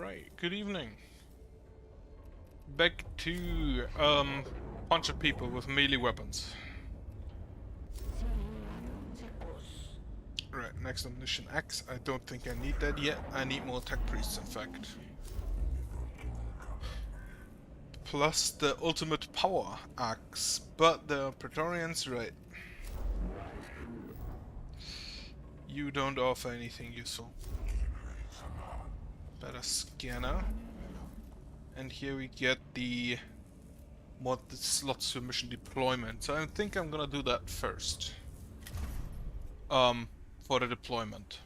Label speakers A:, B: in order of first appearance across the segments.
A: Alright, good evening. Back to bunch of people with melee weapons. Right, next on mission X. I don't think I need that yet. I need more tech priests, in fact. Plus the ultimate power axe. But the Praetorians, right. You don't offer anything useful. Better scanner. And here we get the slots for mission deployment. So I think I'm gonna do that first. For the deployment.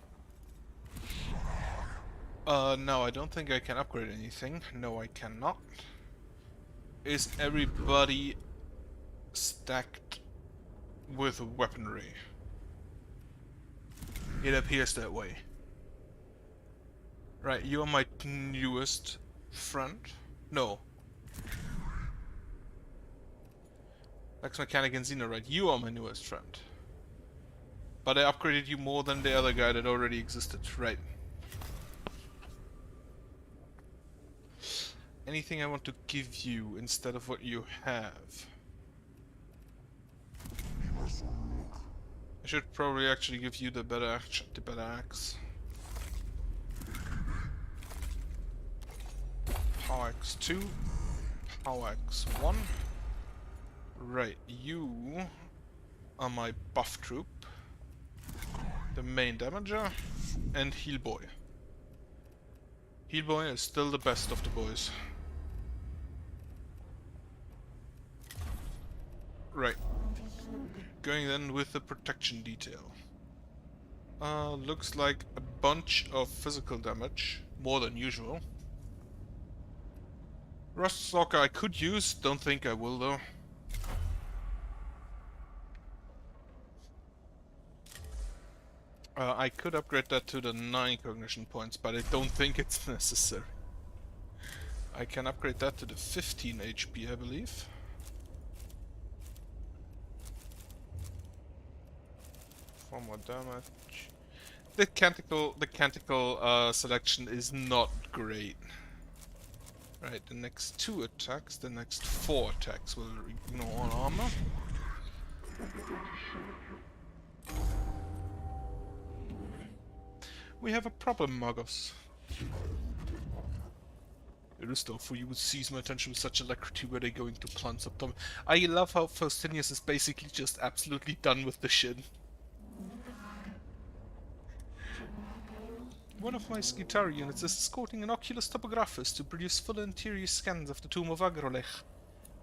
A: No, I don't think I can upgrade anything. No, I cannot. Is everybody stacked with weaponry? It appears that way. Right, you are my newest friend? No. Lex Mechanic and Xena, right? You are my newest friend. But I upgraded you more than the other guy that already existed, right? Anything I want to give you instead of what you have? I should probably actually give you the better axe. Power axe 2, Power axe 1. Right, you are my buff troop, the main damager, and Heal Boy. Heal Boy is still the best of the boys. Right. Going then with the protection detail. Looks like a bunch of physical damage, more than usual. Rust Stalker I could use, don't think I will though. I could upgrade that to the 9 cognition points, but I don't think it's necessary. I can upgrade that to the 15 HP, I believe. One more damage. The canticle selection is not great. Right, the next 2 attacks, the next 4 attacks will ignore all armor. We have a problem, Magos. It is though, you would seize my attention with such alacrity. Were they going to plunge up them? I love how Faustinius is basically just absolutely done with the shit. One of my Skitari units is escorting an Oculus topographist to produce full interior scans of the tomb of Agrolech.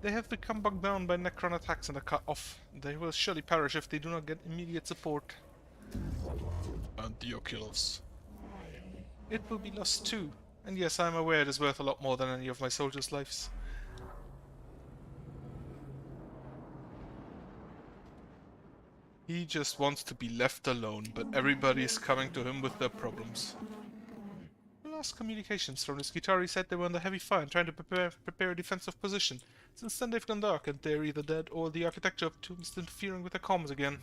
A: They have become bogged down by Necron attacks and are cut off. They will surely perish if they do not get immediate support. And the Oculus. It will be lost too. And yes, I'm aware it is worth a lot more than any of my soldiers' lives. He just wants to be left alone, but everybody is coming to him with their problems. The last communications from the Skitari said they were under heavy fire and trying to prepare a defensive position. Since then they've gone dark and they're either dead or the architecture of tombs interfering with their comms again.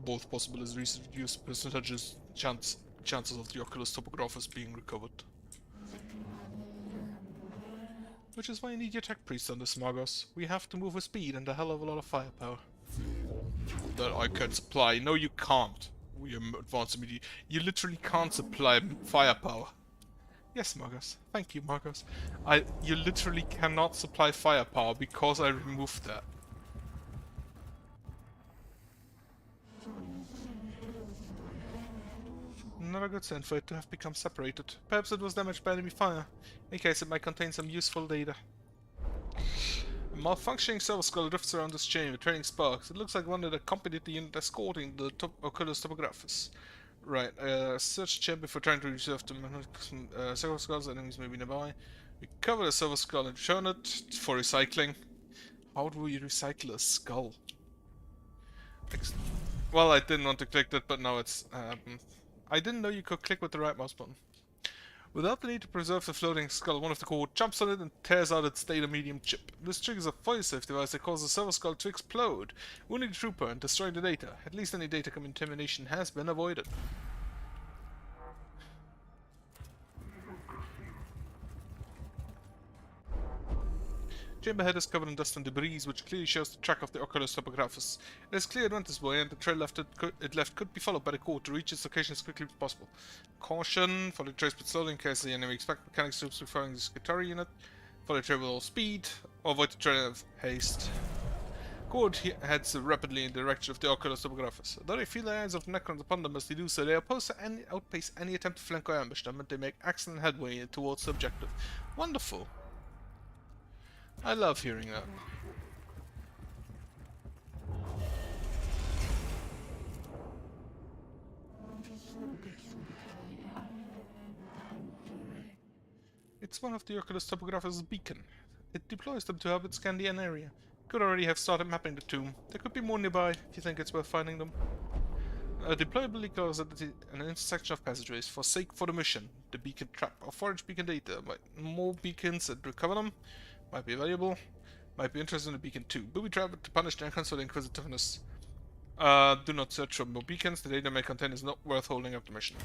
A: Both possible as reduced percentages chances of the Oculus topographers being recovered. Which is why I need your tech priest on this, Magos. We have to move with speed and a hell of a lot of firepower. That I can supply. No, you can't. We are advanced immediately. You literally can't supply firepower. Yes, Magos. Thank you, Magos. You literally cannot supply firepower because I removed that. Not a good sign for it to have become separated. Perhaps it was damaged by enemy fire. In case it might contain some useful data. A malfunctioning server skull drifts around this chamber, training sparks. It looks like one that accompanied the unit escorting the Oculus topographers. Right, search chamber for trying to reserve the server skulls. Enemies may be nearby. Recover the server skull and return it for recycling. How do we recycle a skull? Well, I didn't want to click that, but now it's I didn't know you could click with the right mouse button. Without the need to preserve the floating skull, one of the core jumps on it and tears out its data medium chip. This triggers a fire-safe device that causes the server skull to explode, wounding the trooper and destroying the data. At least any data contamination has been avoided. Chamber head is covered in dust and debris, which clearly shows the track of the Oculus Topographus. It is clear it went this way, and the trail it left could be followed by the core to reach its location as quickly as possible. Caution, follow the trace but slowly in case the enemy expect mechanics troops referring the Skitari unit. Follow the trail with all speed, or avoid the trail of haste. Core heads rapidly in the direction of the Oculus Topographus. Though they feel the eyes of the Necrons upon them as they do so, they outpace any attempt to flank or ambush them, and they make excellent headway towards the objective. Wonderful. I love hearing that. It's one of the Oculus Topographus' beacon. It deploys them to help it scan the area. Could already have started mapping the tomb. There could be more nearby if you think it's worth finding them. Deployable equals at an intersection of passageways. Forsake for the mission. The beacon trap or forage beacon data. More beacons and recover them. Might be valuable. Might be interested in the beacon too. Booby trap to punish the Necrons for their inquisitiveness. Do not search for more beacons. The data may contain is not worth holding up the mission.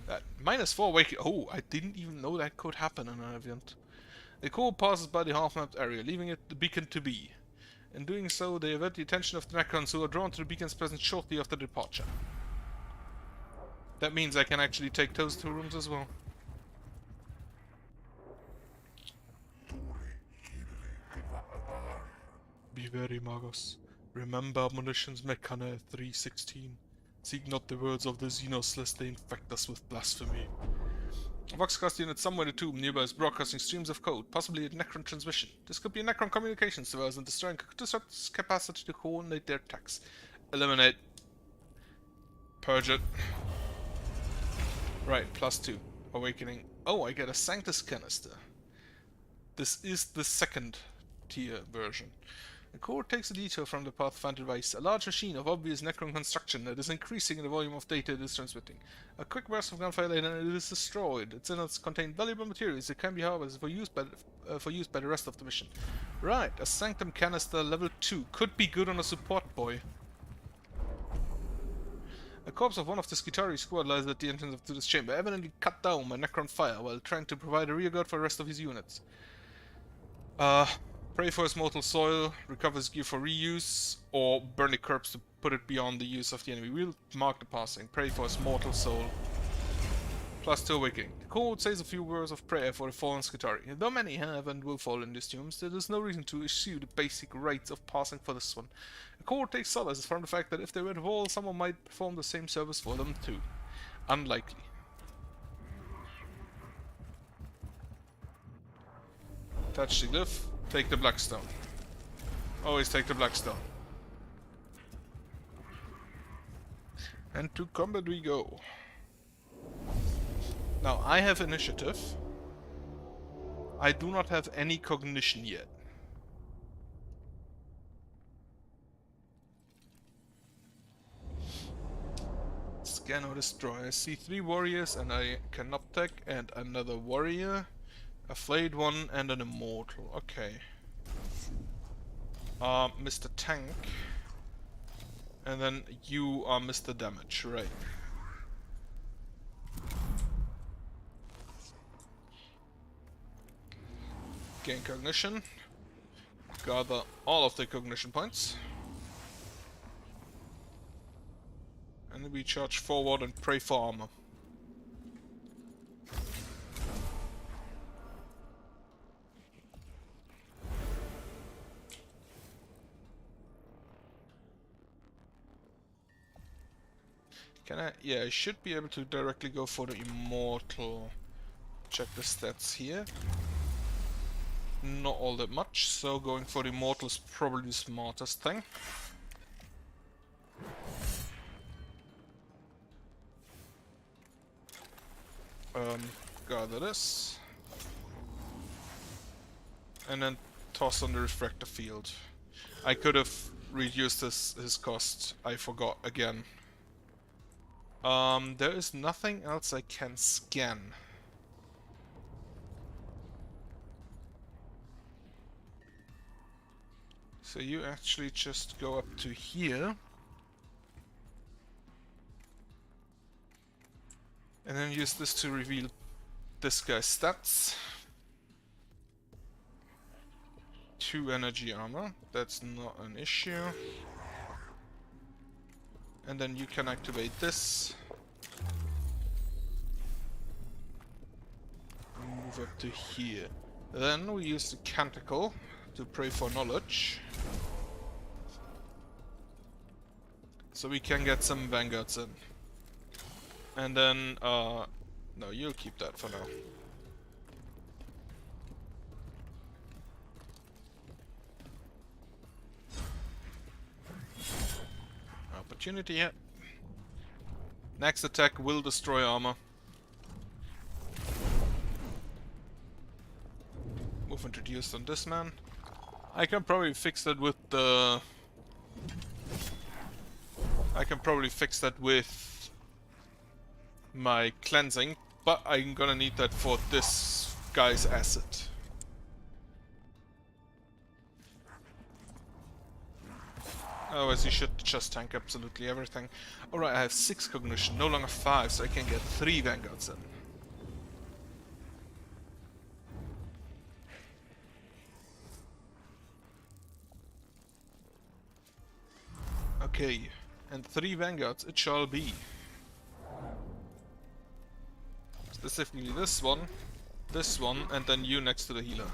A: That -4 wake. Oh, I didn't even know that could happen in an event. The core passes by the half-mapped area, leaving it the beacon to be. In doing so, they avert the attention of the Necrons who are drawn to the beacon's presence shortly after departure. That means I can actually take those 2 rooms as well. Be wary, Magos. Remember admonitions Mechana 3:16. Seek not the words of the Xenos, lest they infect us with blasphemy. A Voxcast unit somewhere in the tomb nearby is broadcasting streams of code, possibly a Necron transmission. This could be a Necron communications device, and destroying could disrupt its capacity to coordinate their attacks. Eliminate. Purge it. Right, +2. Awakening. Oh, I get a Sanctus canister. This is the 2nd tier version. The core takes a detour from the Pathfinder device, a large machine of obvious Necron construction that is increasing in the volume of data it is transmitting. A quick burst of gunfire later and it is destroyed. Its innards contain valuable materials that can be harvested for use by the rest of the mission. Right, a Sanctum canister level 2. Could be good on a support boy. A corpse of one of the Skitari squad lies at the entrance to this chamber, evidently cut down by Necron fire while trying to provide a rearguard for the rest of his units. Pray for his mortal soil, recover his gear for reuse, or burn the corpse to put it beyond the use of the enemy. We'll mark the passing. Pray for his mortal soul. +2 awakening. The code says a few words of prayer for the fallen Skitari. Though many have and will fall in these tombs, there is no reason to issue the basic rites of passing for this one. The code takes solace from the fact that if they were to fall, someone might perform the same service for them too. Unlikely. Touch the glyph. Take the Blackstone. Always take the Blackstone. And to combat we go. Now, I have initiative. I do not have any cognition yet. Scan or destroy. I see 3 warriors and I cannot tech, and another warrior. A flayed one and an immortal. Okay. Mr. Tank. And then you are Mr. Damage, right? Gain cognition. Gather all of the cognition points. And then we charge forward and pray for armor. Can I? Yeah, I should be able to directly go for the immortal. Check the stats here. Not all that much, so going for the immortal is probably the smartest thing. Gather this. And then toss on the refractor field. I could have reduced his cost. I forgot again. There is nothing else I can scan. So you actually just go up to here. And then use this to reveal this guy's stats. 2 energy armor. That's not an issue. And then you can activate this. Move up to here. Then we use the canticle to pray for knowledge. So we can get some vanguards in. And then, no, you'll keep that for now. Opportunity here. Next attack will destroy armor. Move introduced on this man. I can probably fix that with the... I can probably fix that with my cleansing, but I'm gonna need that for this guy's acid. Otherwise, you should just tank absolutely everything. Alright, I have 6 cognition, no longer 5, so I can get 3 vanguards in. Okay, and 3 vanguards it shall be. Specifically this one, and then you next to the healer.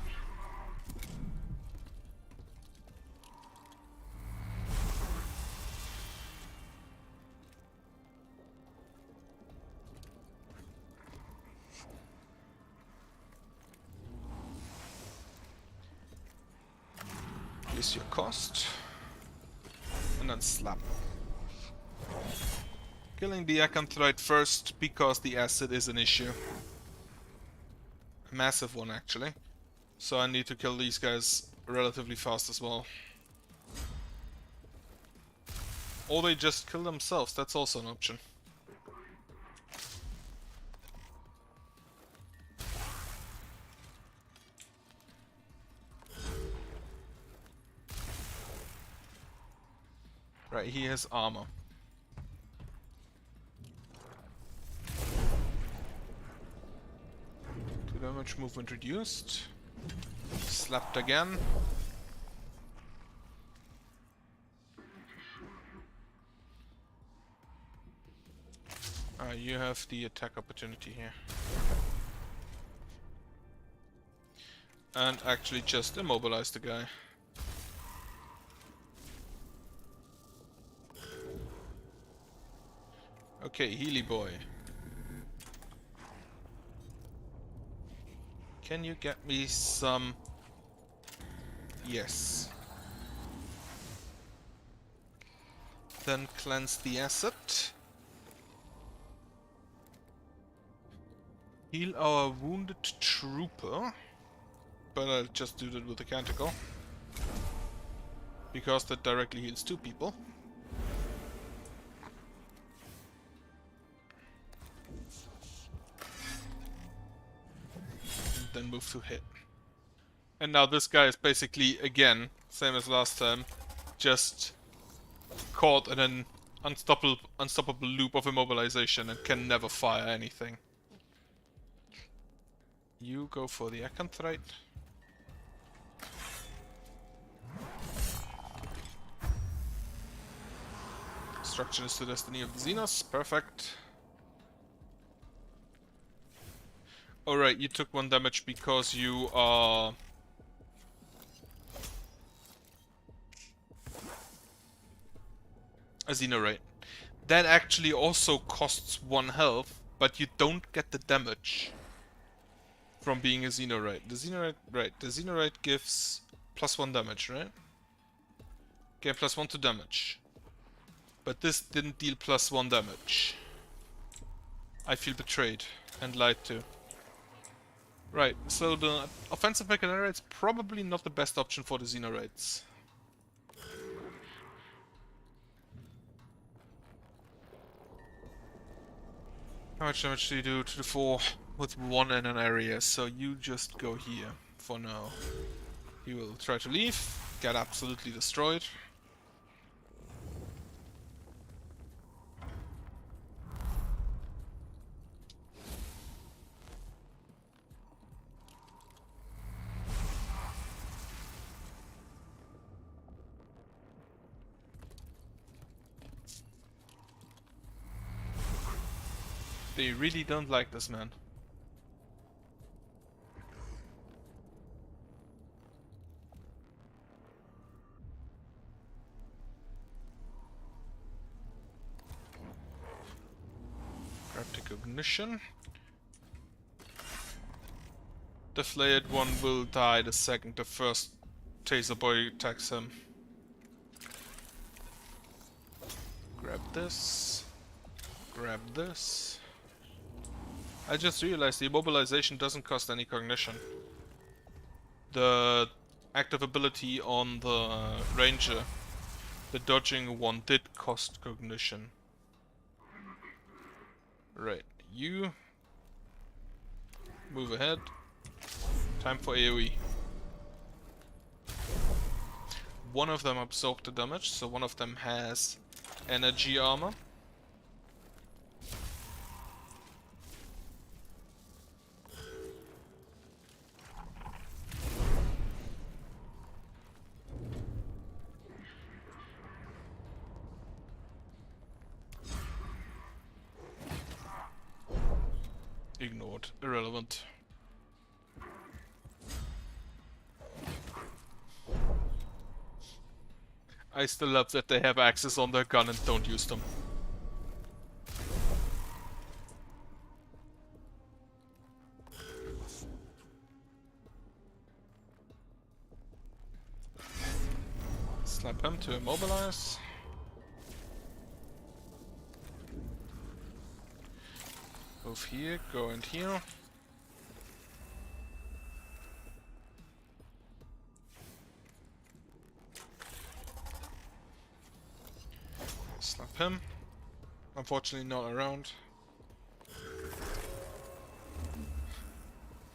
A: Is your cost, and then slap. Killing the Acanthite first because the acid is an issue. A massive one actually. So I need to kill these guys relatively fast as well. Or they just kill themselves, that's also an option. Right, he has armor. Two damage, movement reduced. Slapped again. You have the attack opportunity here. And actually just immobilize the guy. Okay, Healy boy. Can you get me some... Yes. Then cleanse the acid. Heal our wounded trooper. But I'll just do that with the canticle. Because that directly heals 2 people. Then move to hit. And now this guy is basically, again, same as last time, just caught in an unstoppable loop of immobilization and can never fire anything. You go for the Acanthite. Destruction is the destiny of the Xenos, perfect. Alright, you took 1 damage because you are... a Xenorite. That actually also costs 1 health, but you don't get the damage from being a Xenorite. The Xenorite, right, the Xenorite gives +1 damage, right? Okay, +1 to damage. But this didn't deal +1 damage. I feel betrayed and lied to. Right, so the offensive Mechanicus is probably not the best option for the Xenorites. How much damage do you do to the 4 with 1 in an area? So you just go here for now. He will try to leave, get absolutely destroyed. They really don't like this man. Cryptic ignition. The flayed one will die the second the first taser boy attacks him. Grab this. Grab this. I just realized the immobilization doesn't cost any cognition. The active ability on the ranger, the dodging one, did cost cognition. Right, you move ahead. Time for AoE. One of them absorbed the damage, so one of them has energy armor. Ignored. Irrelevant. I still love that they have access on their gun and don't use them. Slap him to immobilize. Move here, go in here. Slap him. Unfortunately not around.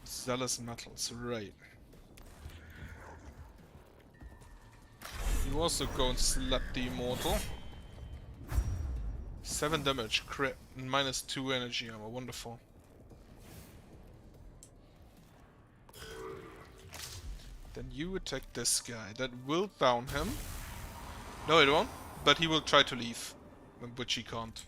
A: Zealous metals, right. You also go and slap the immortal. 7 damage, crit, and -2 energy armor, wonderful. Then you attack this guy. That will down him. No, it won't, but he will try to leave, which he can't.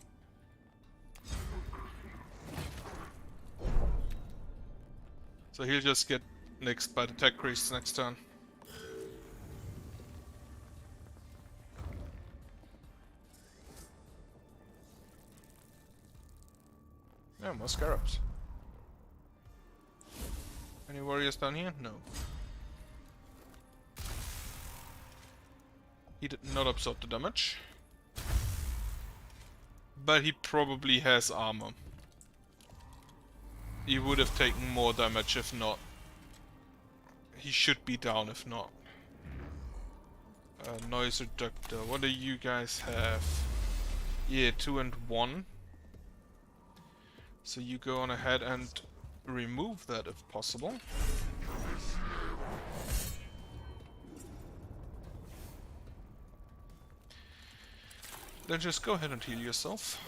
A: So he'll just get nixed by the tech priests next turn. Yeah, more scarabs. Any warriors down here? No. He did not absorb the damage. But he probably has armor. He would have taken more damage if not. He should be down if not. Noise reductor. What do you guys have? Yeah, 2 and 1. So you go on ahead and remove that if possible. Then just go ahead and heal yourself.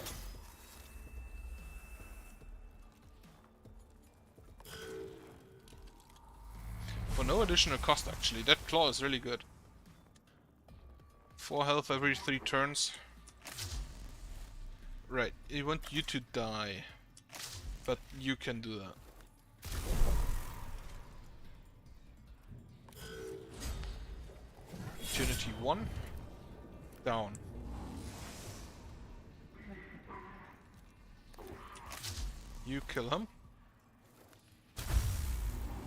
A: For no additional cost actually, that claw is really good. 4 health every 3 turns. Right, I want you to die. But you can do that. Opportunity 1. Down. You kill him.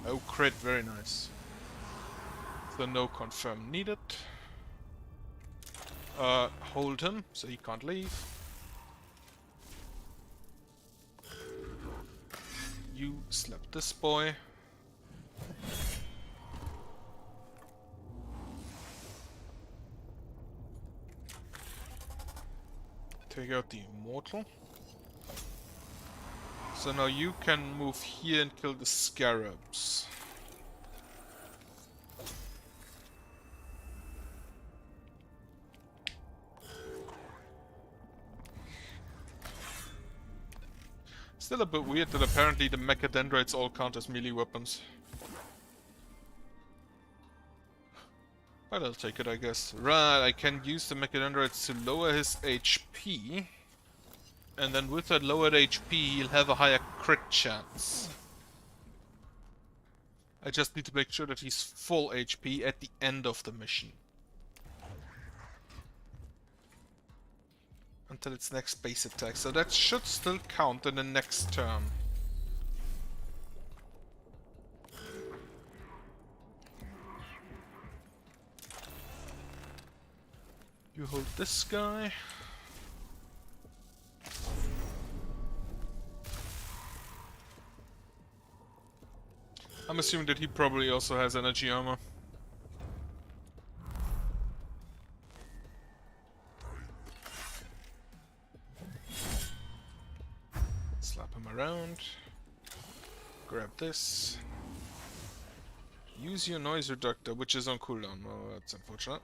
A: Oh, crit, very nice. So no confirm needed. Hold him, so he can't leave. You slap this boy. Take out the immortal. So now you can move here and kill the scarabs. Still a bit weird that apparently the mechadendrites all count as melee weapons. But I'll take it, I guess. Right, I can use the mechadendrites to lower his HP And then with that lowered HP, he'll have a higher crit chance. I just need to make sure that he's full HP at the end of the mission. Until its next base attack. So that should still count in the next turn. You hold this guy. I'm assuming that he probably also has energy armor. Slap him around. Grab this. Use your noise reductor, which is on cooldown. Oh, that's unfortunate.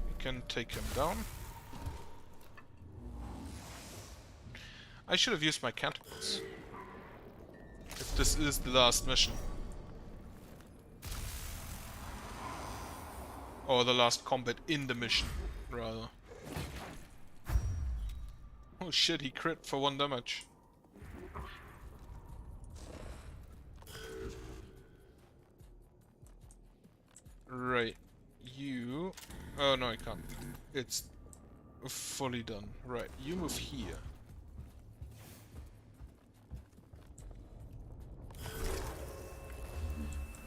A: You can take him down. I should have used my Mechanicus. If this is the last mission. Or the last combat in the mission, rather. Oh shit, he crit for 1 damage. Right, you... Oh no, I can't. It's fully done. Right, you move here.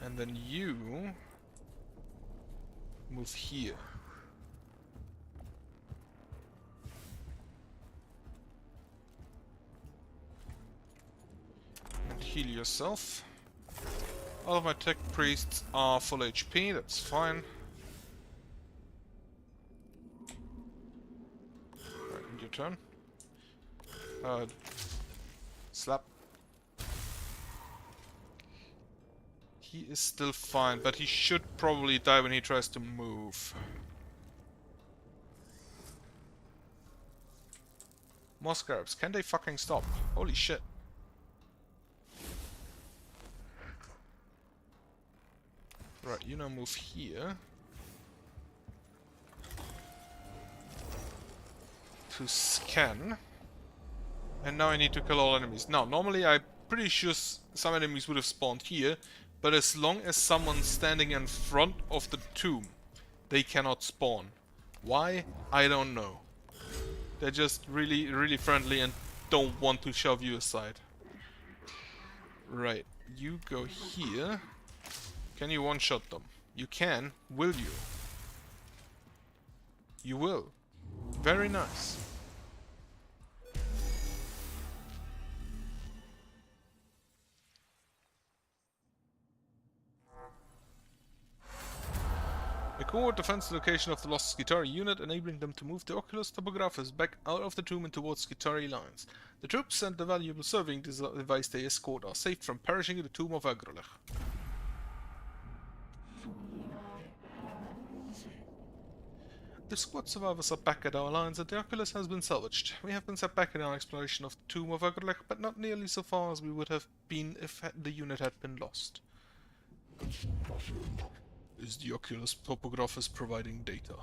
A: And then you move here. And heal yourself. All of my tech priests are full HP, that's fine. Right, and your turn. Slap. He is still fine, but he should probably die when he tries to move. More scarabs. Can they fucking stop? Holy shit. Right, you now move here. To scan. And now I need to kill all enemies. Now, normally I'm pretty sure some enemies would have spawned here. But as long as someone's standing in front of the tomb, they cannot spawn. Why? I don't know. They're just really, really friendly and don't want to shove you aside. Right, you go here. Can you one-shot them? You can. Will you? You will. Very nice. A cohort defends the location of the lost Skitarii unit, enabling them to move the Oculus Topographus back out of the tomb and towards Skitarii lines. The troops and the valuable serving device they escort are saved from perishing in the tomb of Agrolech. The squad survivors are back at our lines and the Oculus has been salvaged. We have been set back in our exploration of the tomb of Agrolech, but not nearly so far as we would have been if the unit had been lost. Is the Oculus Topographus providing data?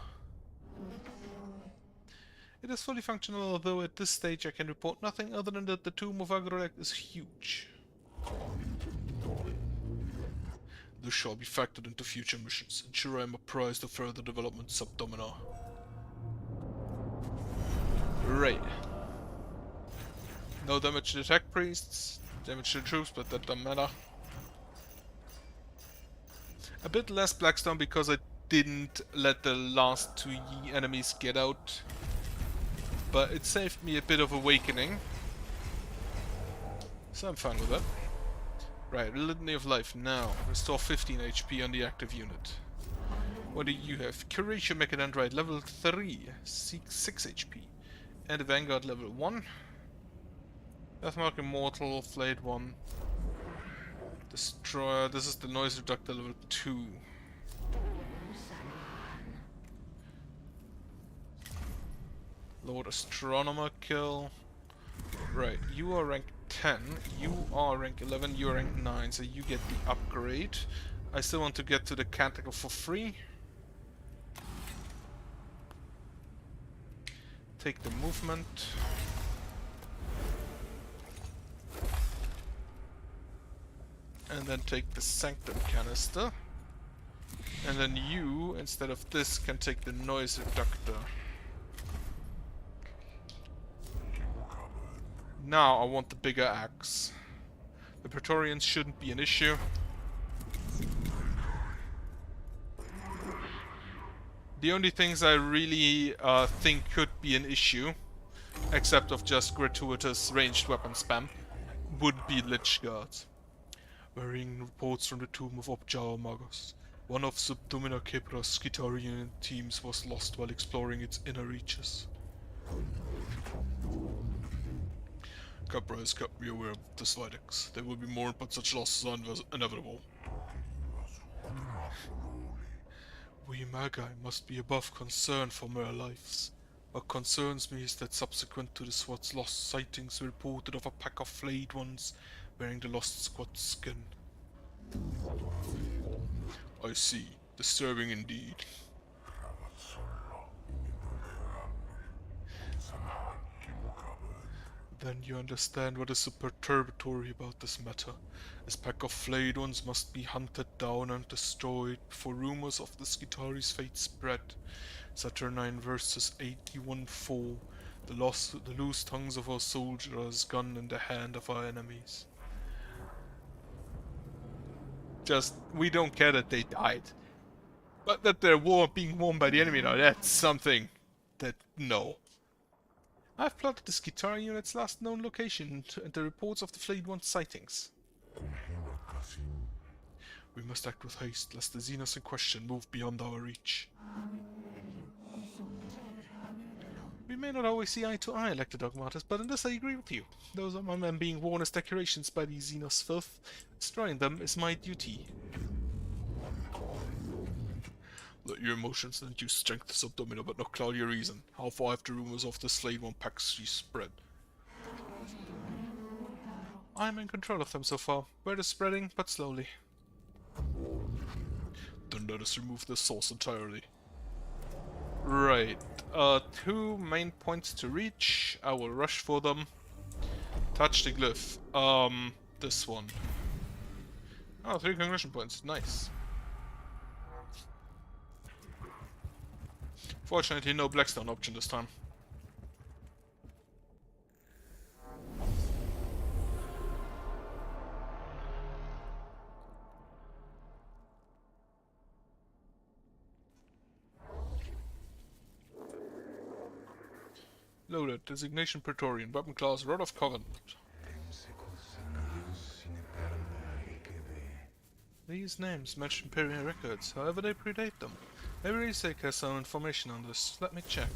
A: It is fully functional, although at this stage I can report nothing other than that the tomb of Agrolech is huge. This shall be factored into future missions. Ensure I am apprised of further developments subdomina. Right. No damage to the tech priests, damage to the troops, but that doesn't matter. A bit less Blackstone because I didn't let the last 2 enemies get out. But it saved me a bit of awakening. So I'm fine with that. Right, Litany of Life now. Restore 15 HP on the active unit. What do you have? Curation Mechadendrite level 3. 6 HP. And the Vanguard level 1. Deathmark Immortal, Flayed 1. Destroyer, this is the Noise Reductor level 2. Lord Astronomer kill. Right, you are rank 10, you are rank 11, you are rank 9, so you get the upgrade. I still want to get to the Canticle for free. take the movement. And then take the Sanctum canister. And then you, instead of this, can take the noise reductor. Now I want the bigger axe. The Praetorians shouldn't be an issue. The only things I really think could be an issue, except of just gratuitous ranged weapon spam, would be Lich Guards. Varying reports from the tomb of Objar Magos. One of Subdomina Kepra's Skitarian teams was lost while exploring its inner reaches. Capra has kept me aware of the Slidex. There will be more, but such losses are inevitable. We Magi must be above concern for mere lives. What concerns me is that subsequent to the SWAT's lost sightings reported of a pack of flayed ones wearing the lost squad's skin. I see. Disturbing indeed. Then you understand what is so perturbatory about this matter. This pack of flayed ones must be hunted down and destroyed before rumors of the Skitari's fate spread. Saturnine versus 81-4. The loose tongues of our soldiers gone in the hand of our enemies. Just, we don't care that they died. But that they're being worn by the enemy now, that's something that, no. I've plotted the Skitari unit's last known location and the reports of the flayed one's sightings. We must act with haste, lest the Xenos in question move beyond our reach. We may not always see eye to eye, Elector Dogmatus, but in this I agree with you. Those are my men being worn as decorations by the Xenos filth. Destroying them is my duty. Let your emotions lend you strength, Subdomina, but not cloud your reason. How far have the rumors of this flayed one pack spread? I'm in control of them so far. Word is spreading, but slowly. Then let us remove this source entirely. Right. 2 main points to reach. I will rush for them. Touch the glyph. This one. Oh, 3 congression points. Nice. Fortunately, no Blackstone option this time. Loaded. Designation Praetorian. Weapon class Rod of Covenant. These names match Imperial records, however they predate them. Maybe Resec has some information on this. Let me check.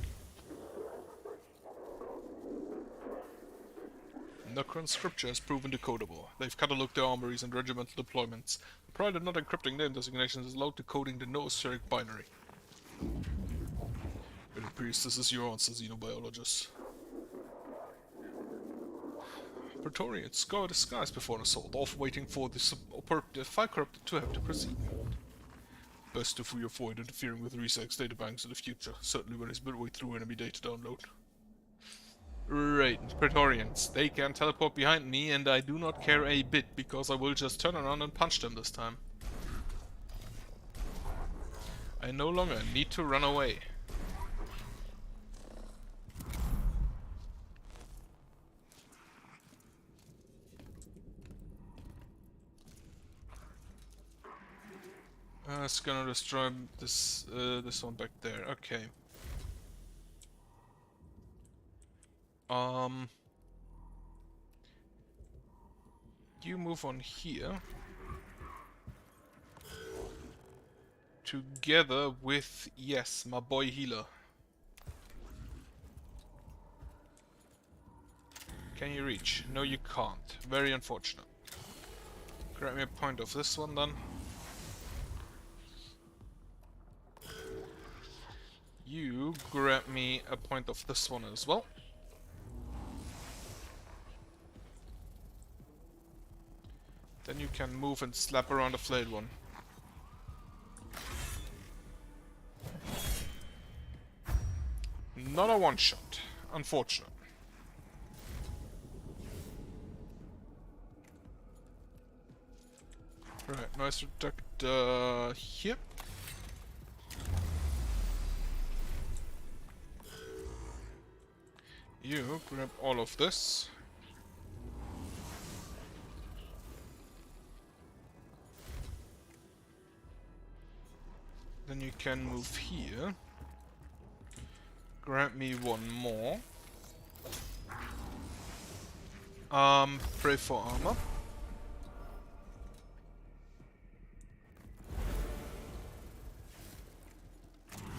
A: Necron scripture has proven decodable. They've catalogued their armories and regimental deployments. The pride of not encrypting name designations is allowed decoding the noospheric binary. It appears this is your answer, xenobiologist. Praetorians guard the skies before an assault, off waiting for the fire corrupted to have to proceed. Best if we avoid interfering with Resec's databanks in the future, certainly when it's midway through enemy data download. Right, Praetorians. They can teleport behind me and I do not care a bit, because I will just turn around and punch them this time. I no longer need to run away. It's gonna destroy this this one back there. Okay. You move on here. Together with, yes, my boy healer. Can you reach? No, you can't. Very unfortunate. Grab me a point of this one then. You grab me a point of this one as well. Then you can move and slap around the flayed one. Not a one-shot. unfortunate. Right, noise reductor here. You grab all of this. Then you can move here. Grab me one more. Pray for armor.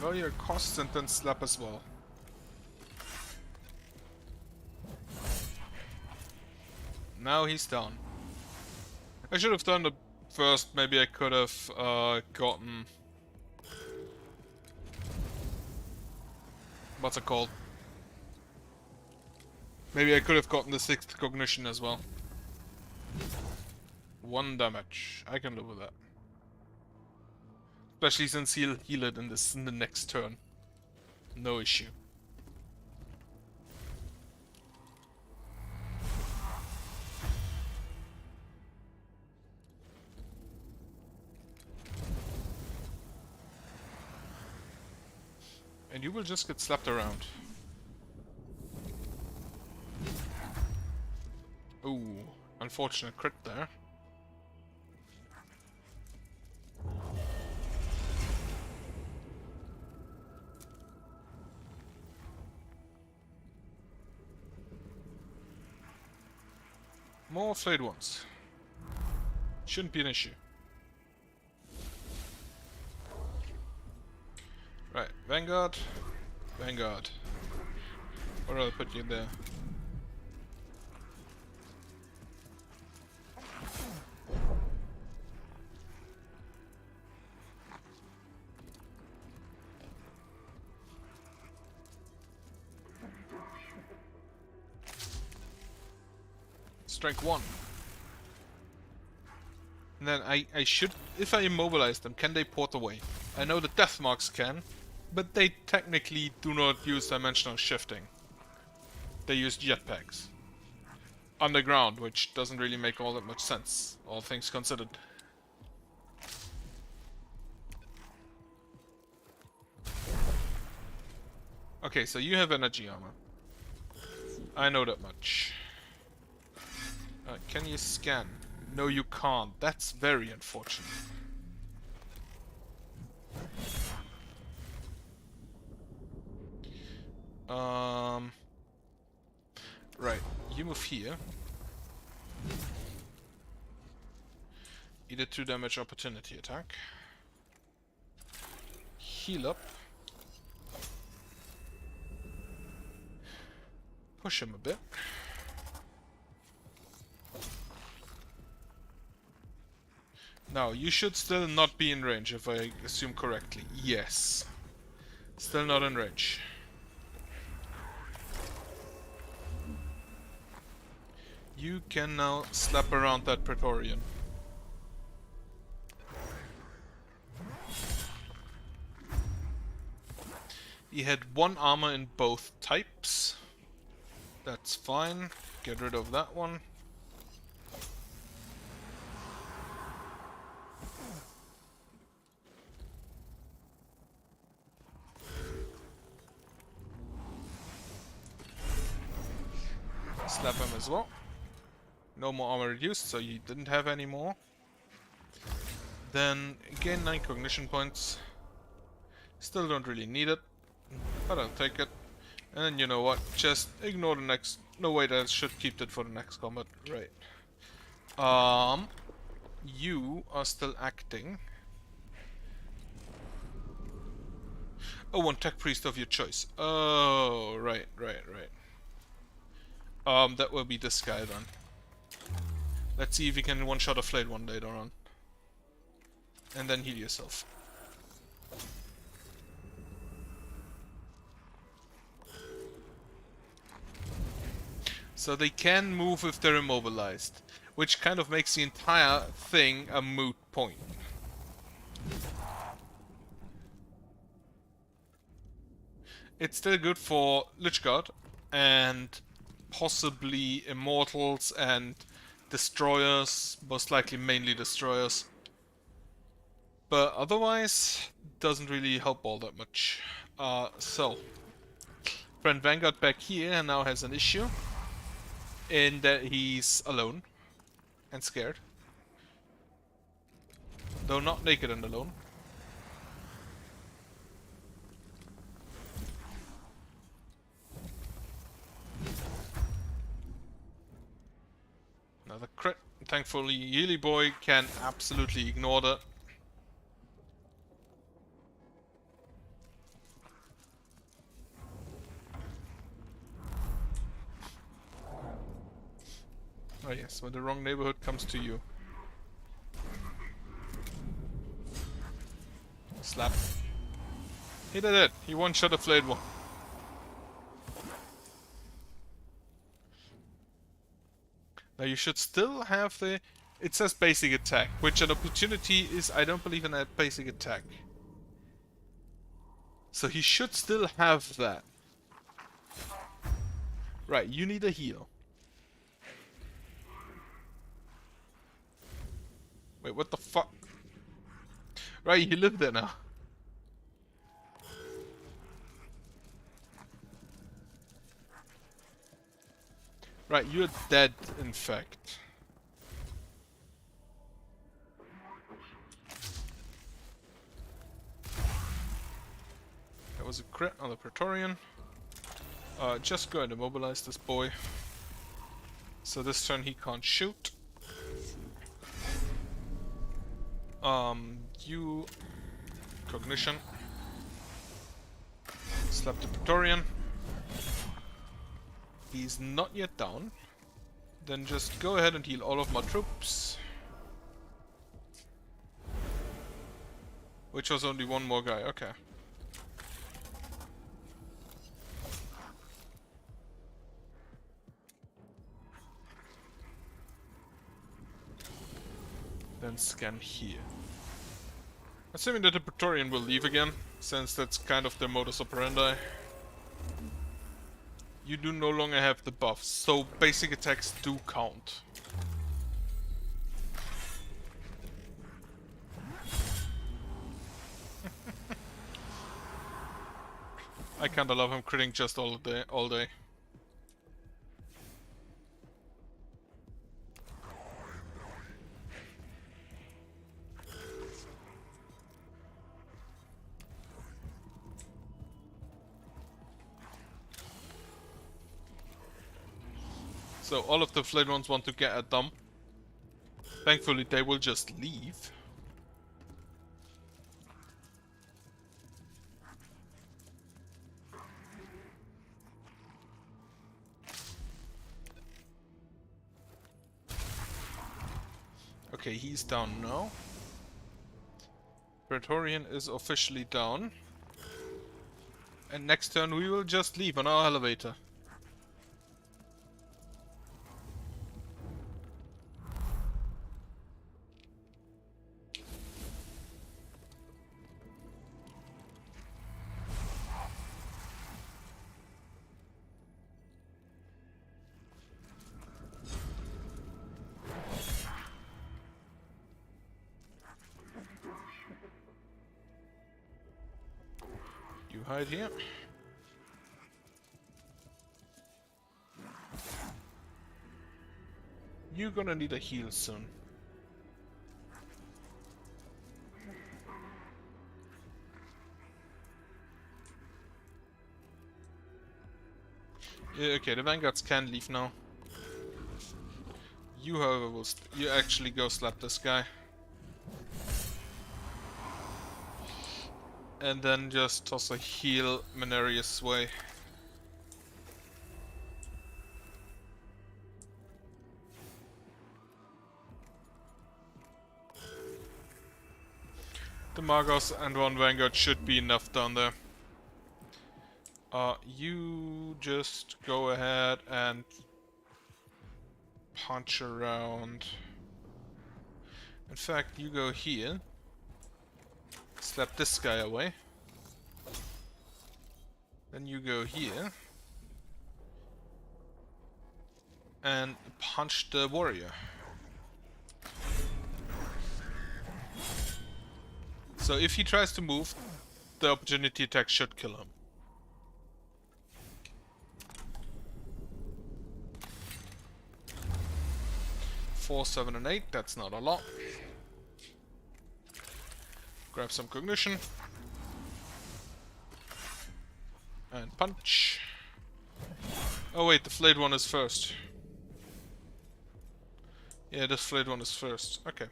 A: Lower your costs and then slap as well. Now he's down. I should have done it first. Maybe I could have gotten... What's it called? Maybe I could have gotten the 6th cognition as well. 1 damage. I can live with that. Especially since he'll heal it in the next turn. No issue. And you will just get slapped around. Ooh, unfortunate crit there. More flayed ones. Shouldn't be an issue. Right, Vanguard. Vanguard. Or I'll put you there. Strike 1. And then I should, if I immobilize them, can they port away? I know the death marks can, but they technically do not use dimensional shifting. They use jetpacks. Underground, which doesn't really make all that much sense, all things considered. Okay, so you have energy armor. I know that much. Can you scan? No, you can't. That's very unfortunate. Right, you move here. Either 2 damage opportunity attack. Heal up. Push him a bit. Now, you should still not be in range, if I assume correctly. Yes. Still not in range. You can now slap around that Praetorian. He had 1 armor in both types. That's fine. Get rid of that one. Slap him as well. No more armor reduced, so you didn't have any more. Then gain 9 cognition points. Still don't really need it, but I'll take it. And then you know what? Just ignore the next. No, wait, I should keep that for the next combat. Right. You are still acting. Oh, one tech priest of your choice. Oh, right. That will be this guy then. Let's see if you can one-shot a flayed one later on. And then heal yourself. So they can move if they're immobilized, which kind of makes the entire thing a moot point. It's still good for Lich Guard, and possibly immortals and destroyers, most likely mainly destroyers. But otherwise, doesn't really help all that much. So, friend Vanguard back here now has an issue in that he's alone and scared. Though not naked and alone. Another crit. Thankfully, Yeely Boy can absolutely ignore that. Oh yes, when the wrong neighborhood comes to you. Slap. He did it! He one-shot a flayed one. Now you should still have the... It says basic attack, which an opportunity is, I don't believe in a basic attack. So he should still have that. Right, you need a heal. Wait, what the fuck? Right, you live there now. Right, you're dead, in fact. That was a crit on the Praetorian. Just go and immobilize this boy. So this turn he can't shoot. You... Cognition. Slap the Praetorian. He's not yet down. Then just go ahead and heal all of my troops. Which was only one more guy, okay. Then scan here. Assuming that the Praetorian will leave again, since that's kind of their modus operandi. You do no longer have the buffs, so basic attacks do count. I kinda love him critting just all day. So all of the flayed ones want to get a dump. Thankfully they will just leave. Okay, he's down now. Praetorian is officially down. And next turn we will just leave on our elevator. You hide here. You're gonna need a heal soon. Yeah, okay, the Vanguards can leave now. You, however, will you actually go slap this guy. And then just toss a heal Menarius' way. The Magos and one Vanguard should be enough down there. You just go ahead and punch around. In fact, you go here. Slap this guy away. Then you go here. and punch the warrior. So if he tries to move, the opportunity attack should kill him. Four, 7, and 8, that's not a lot. Grab some cognition. And punch. Oh wait, the flayed one is first. Yeah, this flayed one is first. Okay.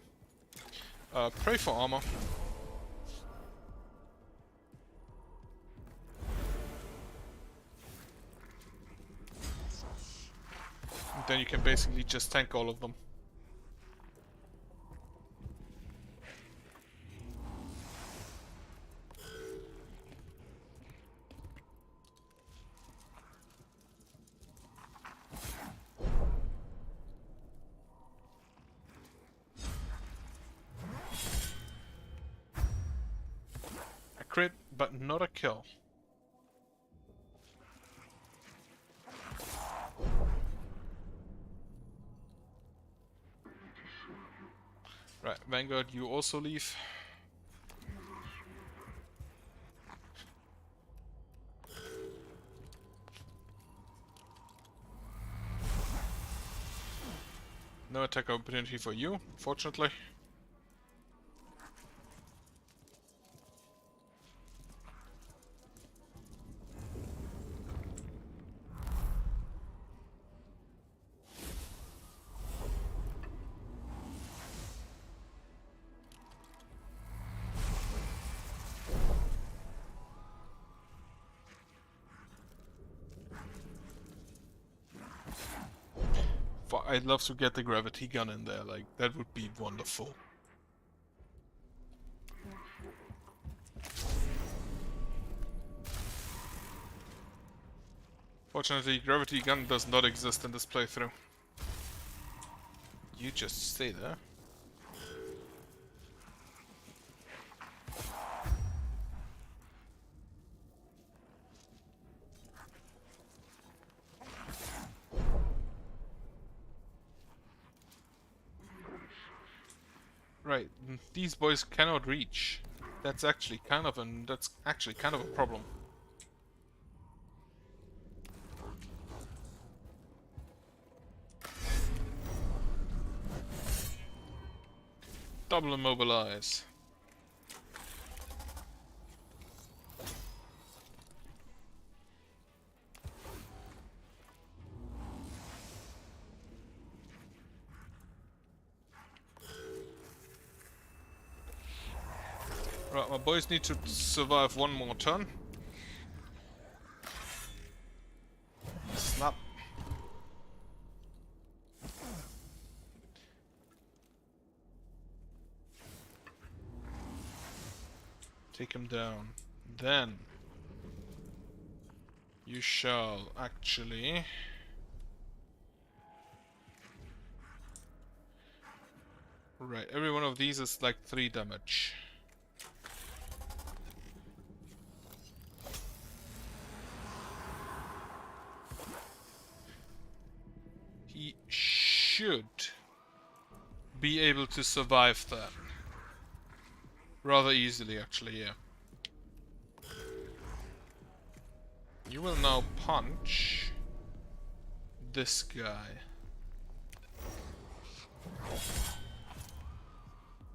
A: Pray for armor. And then you can basically just tank all of them. A crit, but not a kill. Right, Vanguard, you also leave. No attack opportunity for you, fortunately. I'd love to get the gravity gun in there, like, that would be wonderful. Fortunately, gravity gun does not exist in this playthrough. You just stay there. Right, these boys cannot reach. That's actually kind of a problem. Double immobilize. Right, my boys need to survive one more turn. Snap. Take him down. Then you shall actually right, every one of these is like 3 damage. He should be able to survive that. Rather easily, actually, yeah. You will now punch this guy.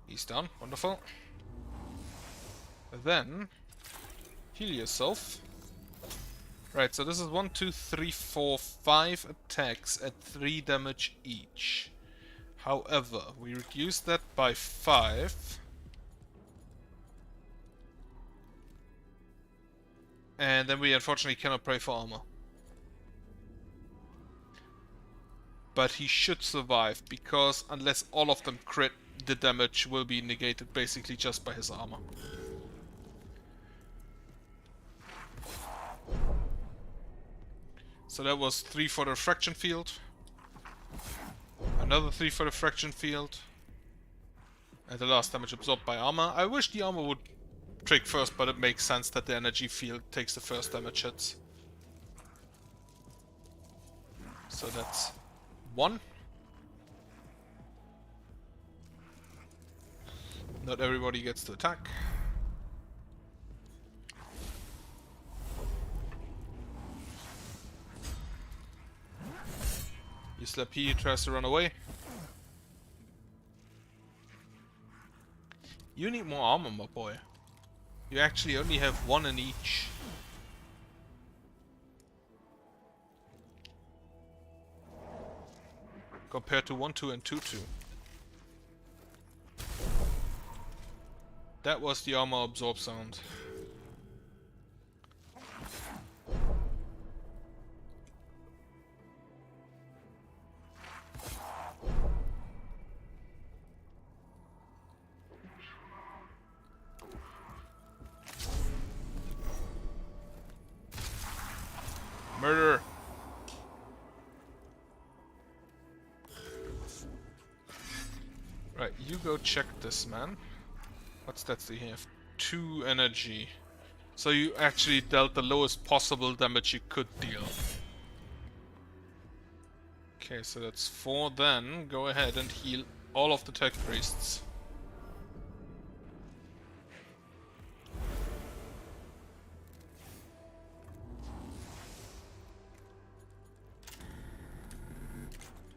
A: He's done. Wonderful. Then, heal yourself. Right, so this is 1, 2, 3, 4, 5 attacks at 3 damage each. However, we reduce that by 5. And then we unfortunately cannot pray for armor. But he should survive, because unless all of them crit, the damage will be negated basically just by his armor. So that was 3 for the refraction field. Another 3 for the refraction field. And the last damage absorbed by armor. I wish the armor would trick first, but it makes sense that the energy field takes the first damage hits. So that's 1. Not everybody gets to attack. You slap he tries to run away. You need more armor, my boy. You actually only have 1 in each. Compared to 1, 2 and 2, 2. That was the armor absorb sound. Murder! Right, you go check this, man. What stats do you have? 2 energy. So you actually dealt the lowest possible damage you could deal. Okay, so that's 4 then. Go ahead and heal all of the tech priests.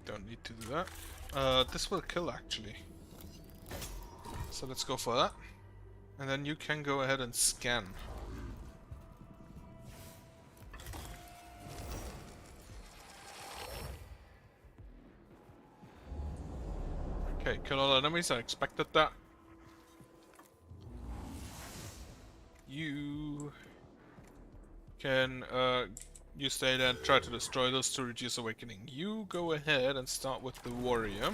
A: Don't need to do that. This will kill actually. So let's go for that. And then you can go ahead and scan. Okay, kill all enemies, I expected that. You can you stay there and try to destroy those to reduce awakening. You go ahead and start with the warrior.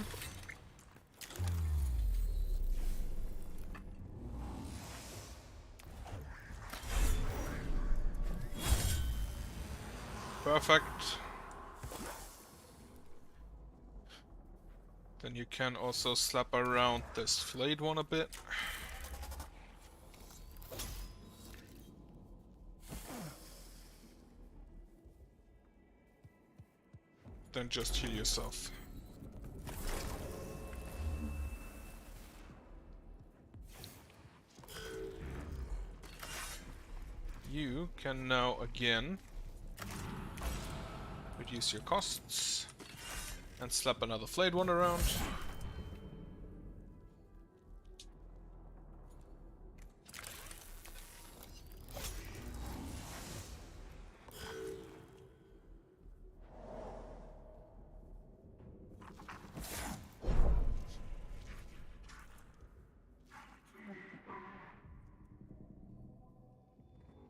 A: Perfect. Then you can also slap around this flayed one a bit. Then just heal yourself. You can now again reduce your costs and slap another flayed one around.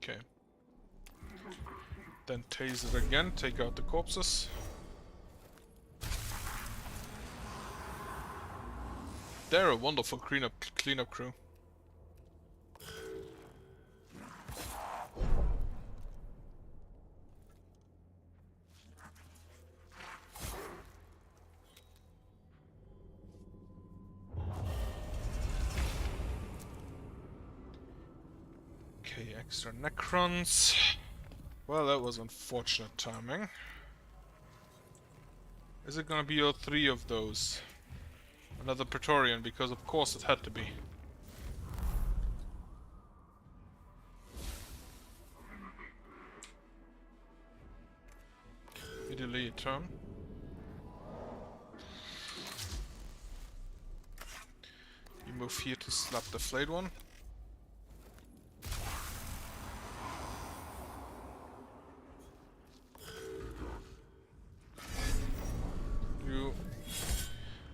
A: Okay. Then tase it again, take out the corpses. They're a wonderful cleanup crew. Okay, extra Necrons. Well, that was unfortunate timing. Is it gonna be all 3 of those? Another Praetorian, because of course it had to be. You delay a turn. You move here to slap the flayed one.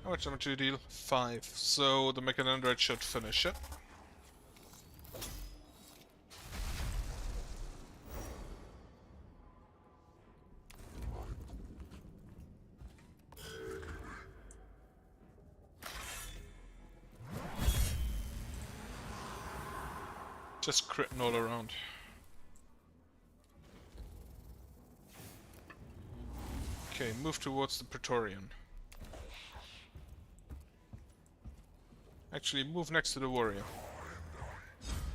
A: How much damage do you deal? 5. So the Mechanicus should finish it. Just critting all around. Okay, move towards the Praetorian. Actually, move next to the warrior.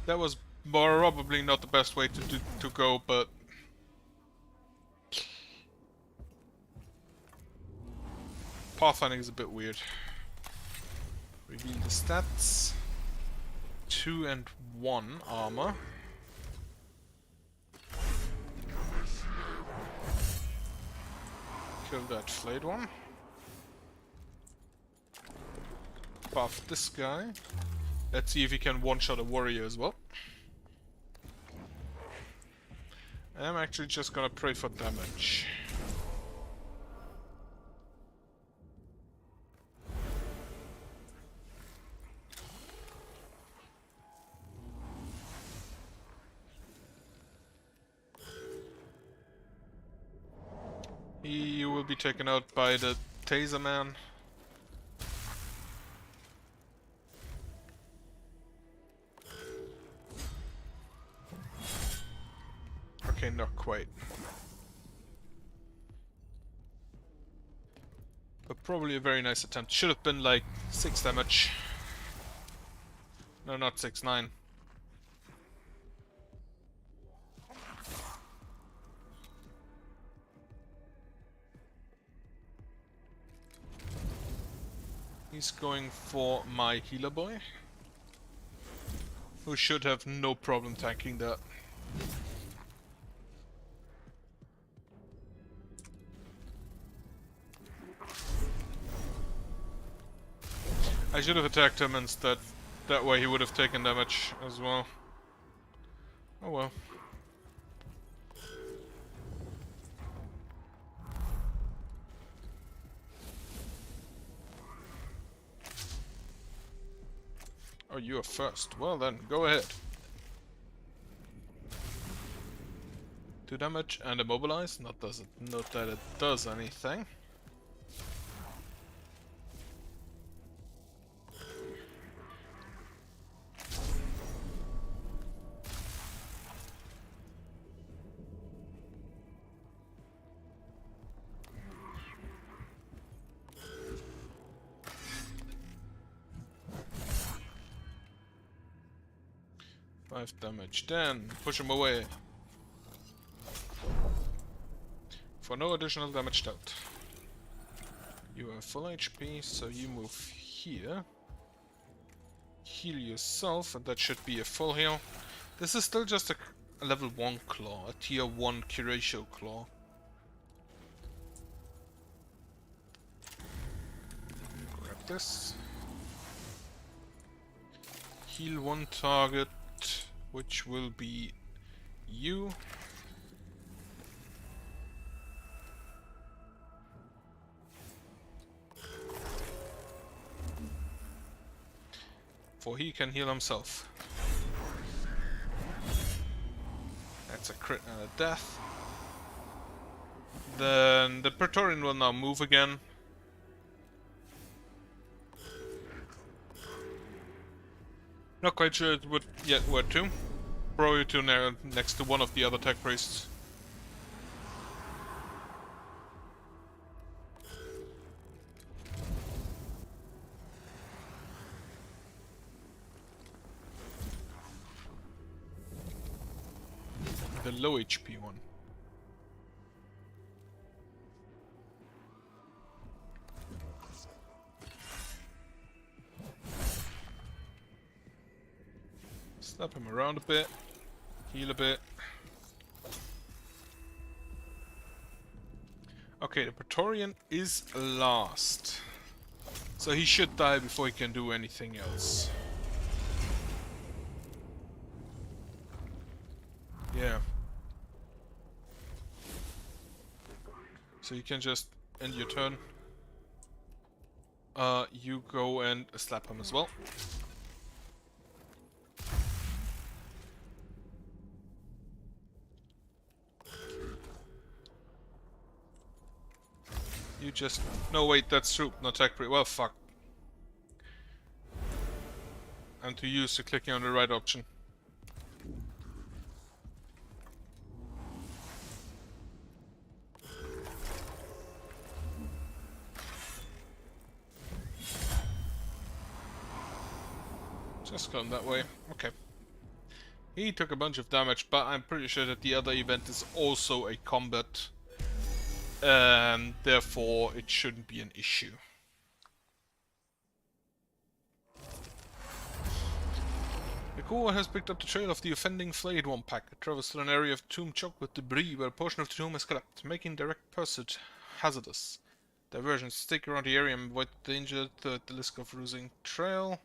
A: That was probably not the best way to go, but Pathfinding is a bit weird. Reveal the stats. 2 and 1 armor. Kill that flayed one. Buff this guy. Let's see if he can one-shot a warrior as well. I'm actually just gonna pray for damage. He will be taken out by the taser man. Okay, not quite. But probably a very nice attempt. Should have been like 6 damage. No, not 6, 9. He's going for my healer boy, who should have no problem tanking that. I should have attacked him instead. That way he would have taken damage as well. Oh well. Oh, you are first. Well then, go ahead. 2 damage and immobilize. Not that it does anything. Damage, then push him away for no additional damage dealt. You are full HP, so you move here. Heal yourself, and that should be a full heal. This is still just a level 1 claw, a tier 1 curatio claw. Grab this. Heal 1 target, which will be you. For he can heal himself. That's a crit and a death. Then the Praetorian will now move again. Not quite sure it would yet where to. Probably to next to one of the other tech priests. The low HP one. Slap him around a bit, heal a bit. Okay, the Praetorian is last. So he should die before he can do anything else. Yeah. So you can just end your turn. You go and slap him as well. You just... No, wait, that's true. No tech pre... Well, fuck. I'm too used to clicking on the right option. Just come that way. Okay. He took a bunch of damage, but I'm pretty sure that the other event is also a combat. And therefore it shouldn't be an issue. The Koa has picked up the trail of the offending flayed one pack. It travels through an area of the tomb choked with debris where a portion of the tomb is collapsed, making direct pursuit hazardous. Diversions stick around the area and avoid danger at the risk of losing trail.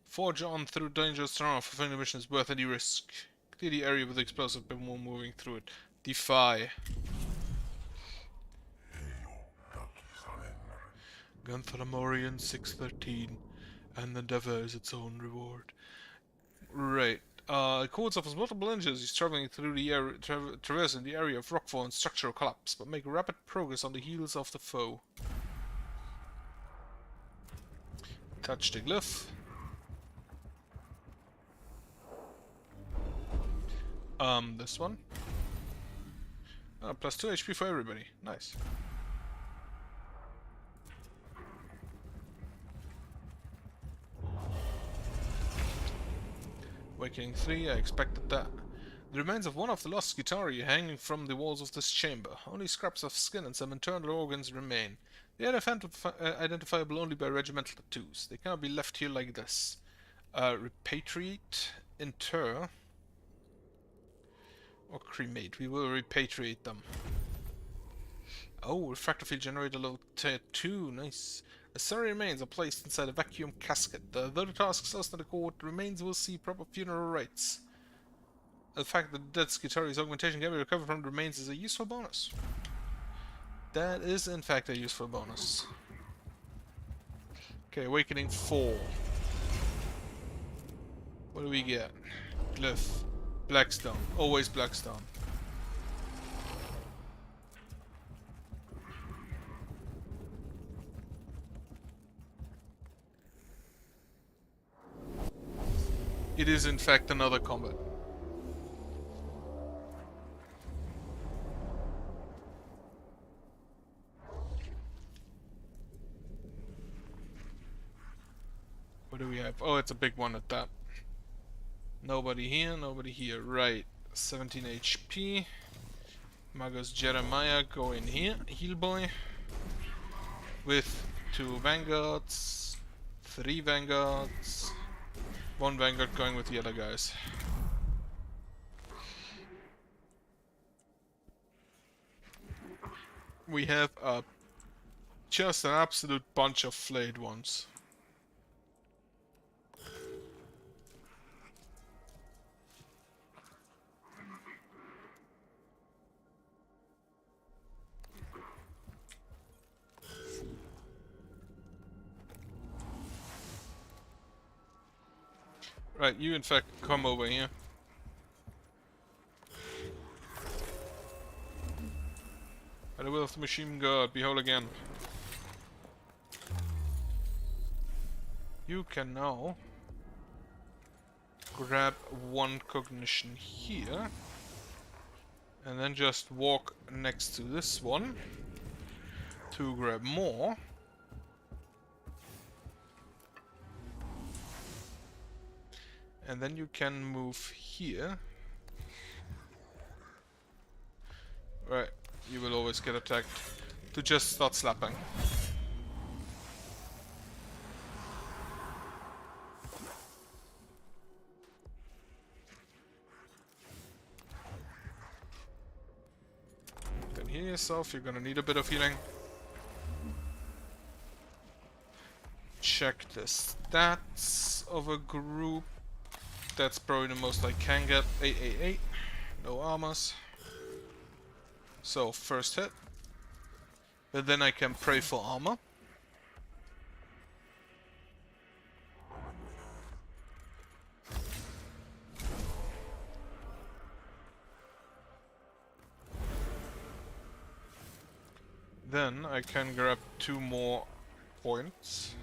A: Forge on through dangerous terrain. Fulfilling the mission is worth any risk. Clear the area with explosive before moving through it. Defy. Gunther Morian 613. And endeavor is its own reward. Right. Codes offers multiple engines. He's traveling through the area, traversing the area of rockfall and structural collapse, but make rapid progress on the heels of the foe. Touch the glyph. This one. Plus 2 HP for everybody. Nice. Awakening 3, I expected that. The remains of one of the lost Guitari hanging from the walls of this chamber. Only scraps of skin and some internal organs remain. They are identifiable only by regimental tattoos. They cannot be left here like this. Repatriate, inter, or cremate. We will repatriate them. Oh, refractor field generator level 2. Nice. The sorry remains are placed inside a vacuum casket. Though the tasks us to the court, remains will see proper funeral rites. The fact that the dead Skitari's augmentation can be recovered from the remains is a useful bonus. That is in fact a useful bonus. Okay, awakening 4. What do we get? Glyph. Blackstone. Always Blackstone. It is in fact another combat. What do we have? Oh, it's a big one at that. Nobody here, nobody here. Right. 17 HP. Magos Jeremiah go in here. Heal boy. With 2 vanguards. 3 vanguards. 1 vanguard going with the other guys. We have just an absolute bunch of flayed ones. Right, you in fact come over here. By the will of the machine god, behold again. You can now grab 1 cognition here. And then just walk next to this one to grab more. And then you can move here. Right, you will always get attacked. To just start slapping. Then heal yourself, you're gonna need a bit of healing. Check the stats of a group. That's probably the most I can get. 888. No armors. So, first hit. But then I can pray for armor. Then I can grab 2 more points.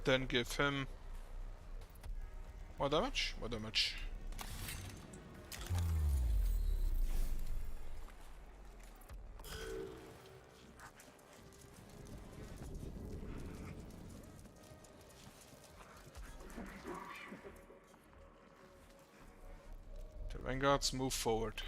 A: Then give him more damage? More damage. The vanguards move forward.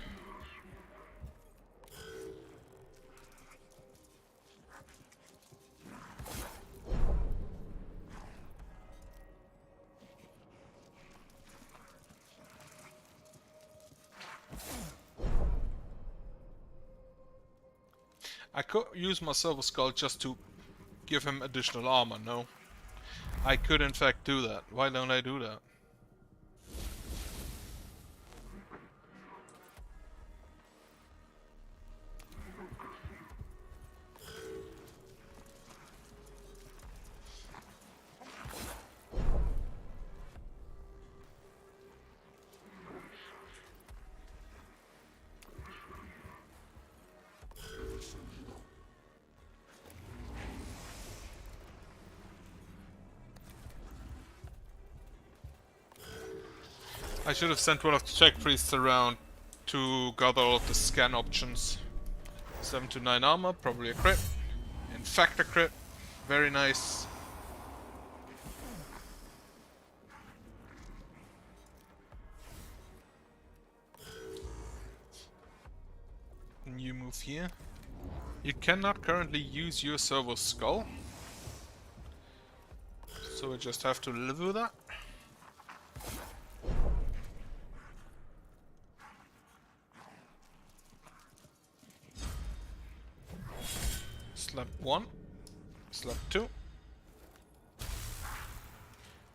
A: I could use my Silver Skull just to give him additional armor, no? I could in fact do that. Why don't I do that? I should have sent one of the check priests around to gather all of the scan options. 7 to 9 armor, probably a crit. In fact a crit. Very nice. And you move here. You cannot currently use your Silver Skull. So we just have to live with that. Slap 1. Slap 2.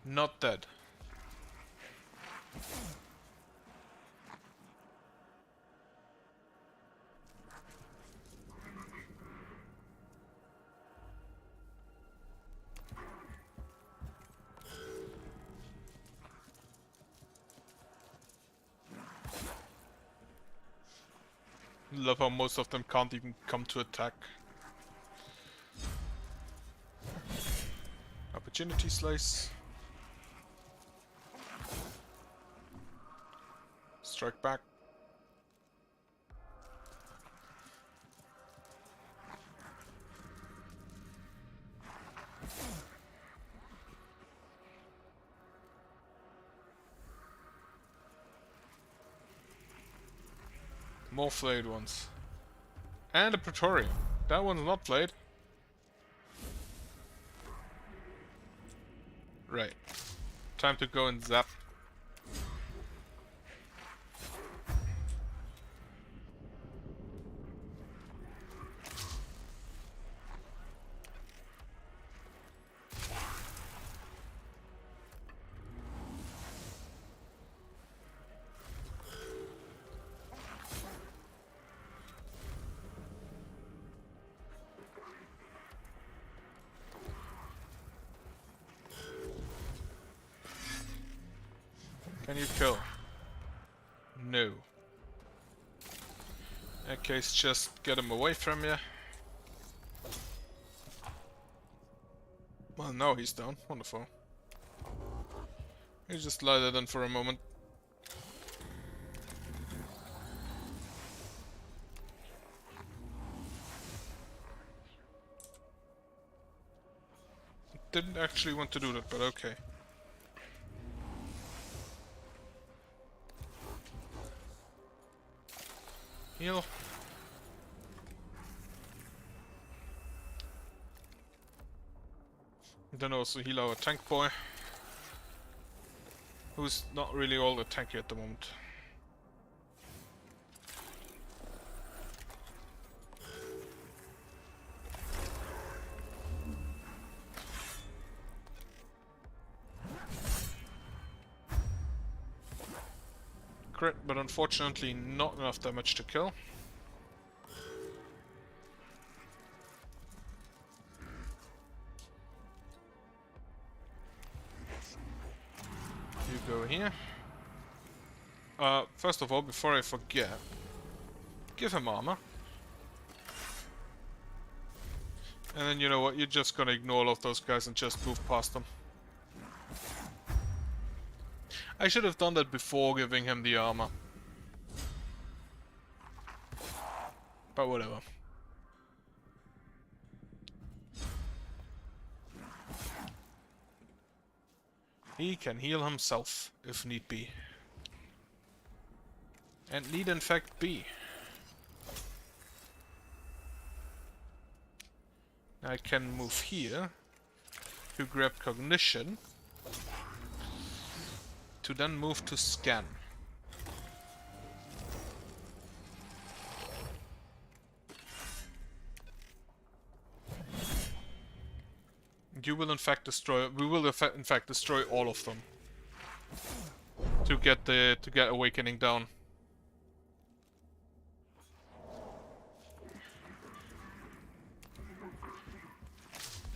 A: Not dead. Love how most of them can't even come to attack. Opportunity slice. Strike back. More flayed ones. And a Praetorian. That one's not flayed. Right. Time to go and zap. Can you kill? No. In that case, just get him away from you. Well, no, he's down. Wonderful. You just lie there then for a moment. Didn't actually want to do that, but okay. Heal. Then also heal our tank boy, who's not really all that tanky at the moment. Crit, but unfortunately not enough damage to kill. You go here. First of all, before I forget, give him armor. And then you know what, you're just gonna ignore all of those guys and just move past them. I should have done that before giving him the armor. But whatever. He can heal himself, if need be. And need in fact be. I can move here to grab cognition, to then move to scan. You will in fact destroy. We will in fact destroy all of them to get awakening down.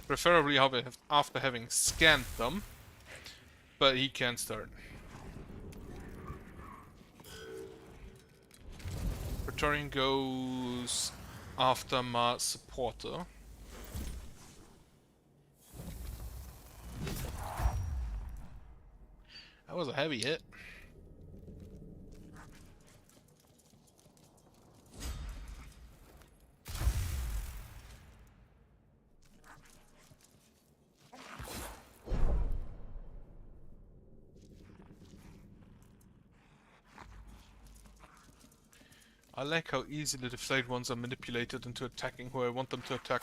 A: Preferably after having scanned them, but he can start. Praetorian goes after my supporter. That was a heavy hit. I like how easily the flayed ones are manipulated into attacking who I want them to attack.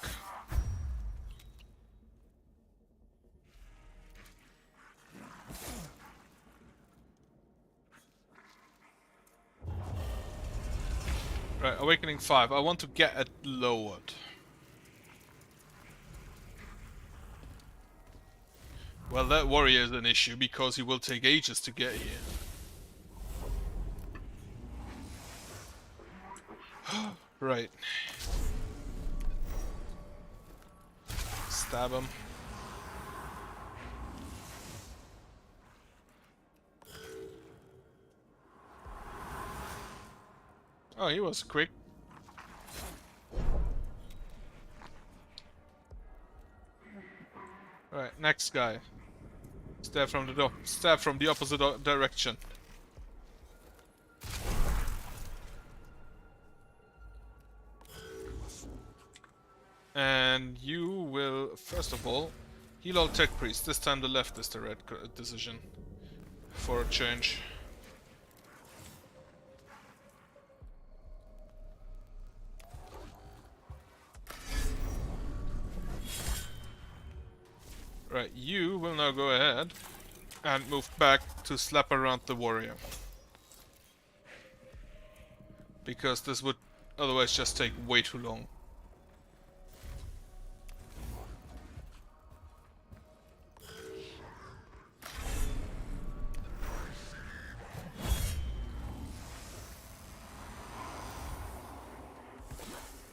A: Right, Awakening 5. I want to get it lowered. Well, that warrior is an issue because he will take ages to get here. Right. Stab him. Oh, he was quick. Right, next guy. Stab from the door. Stab from the opposite direction. And you will, first of all, heal all tech priests. This time the left is the right decision. For a change. Right, you will now go ahead and move back to slap around the warrior. Because this would otherwise just take way too long.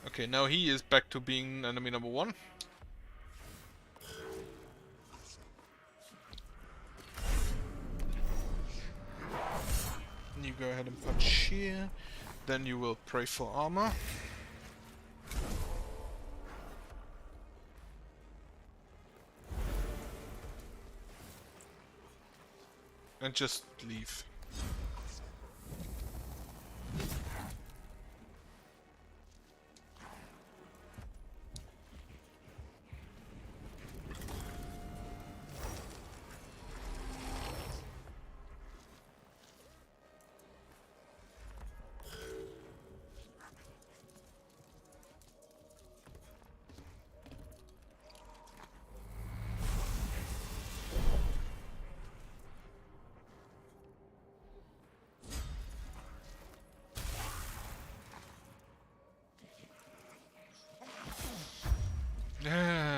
A: Okay, now he is back to being enemy number 1. You go ahead and punch here. Then you will pray for armor. And just leave.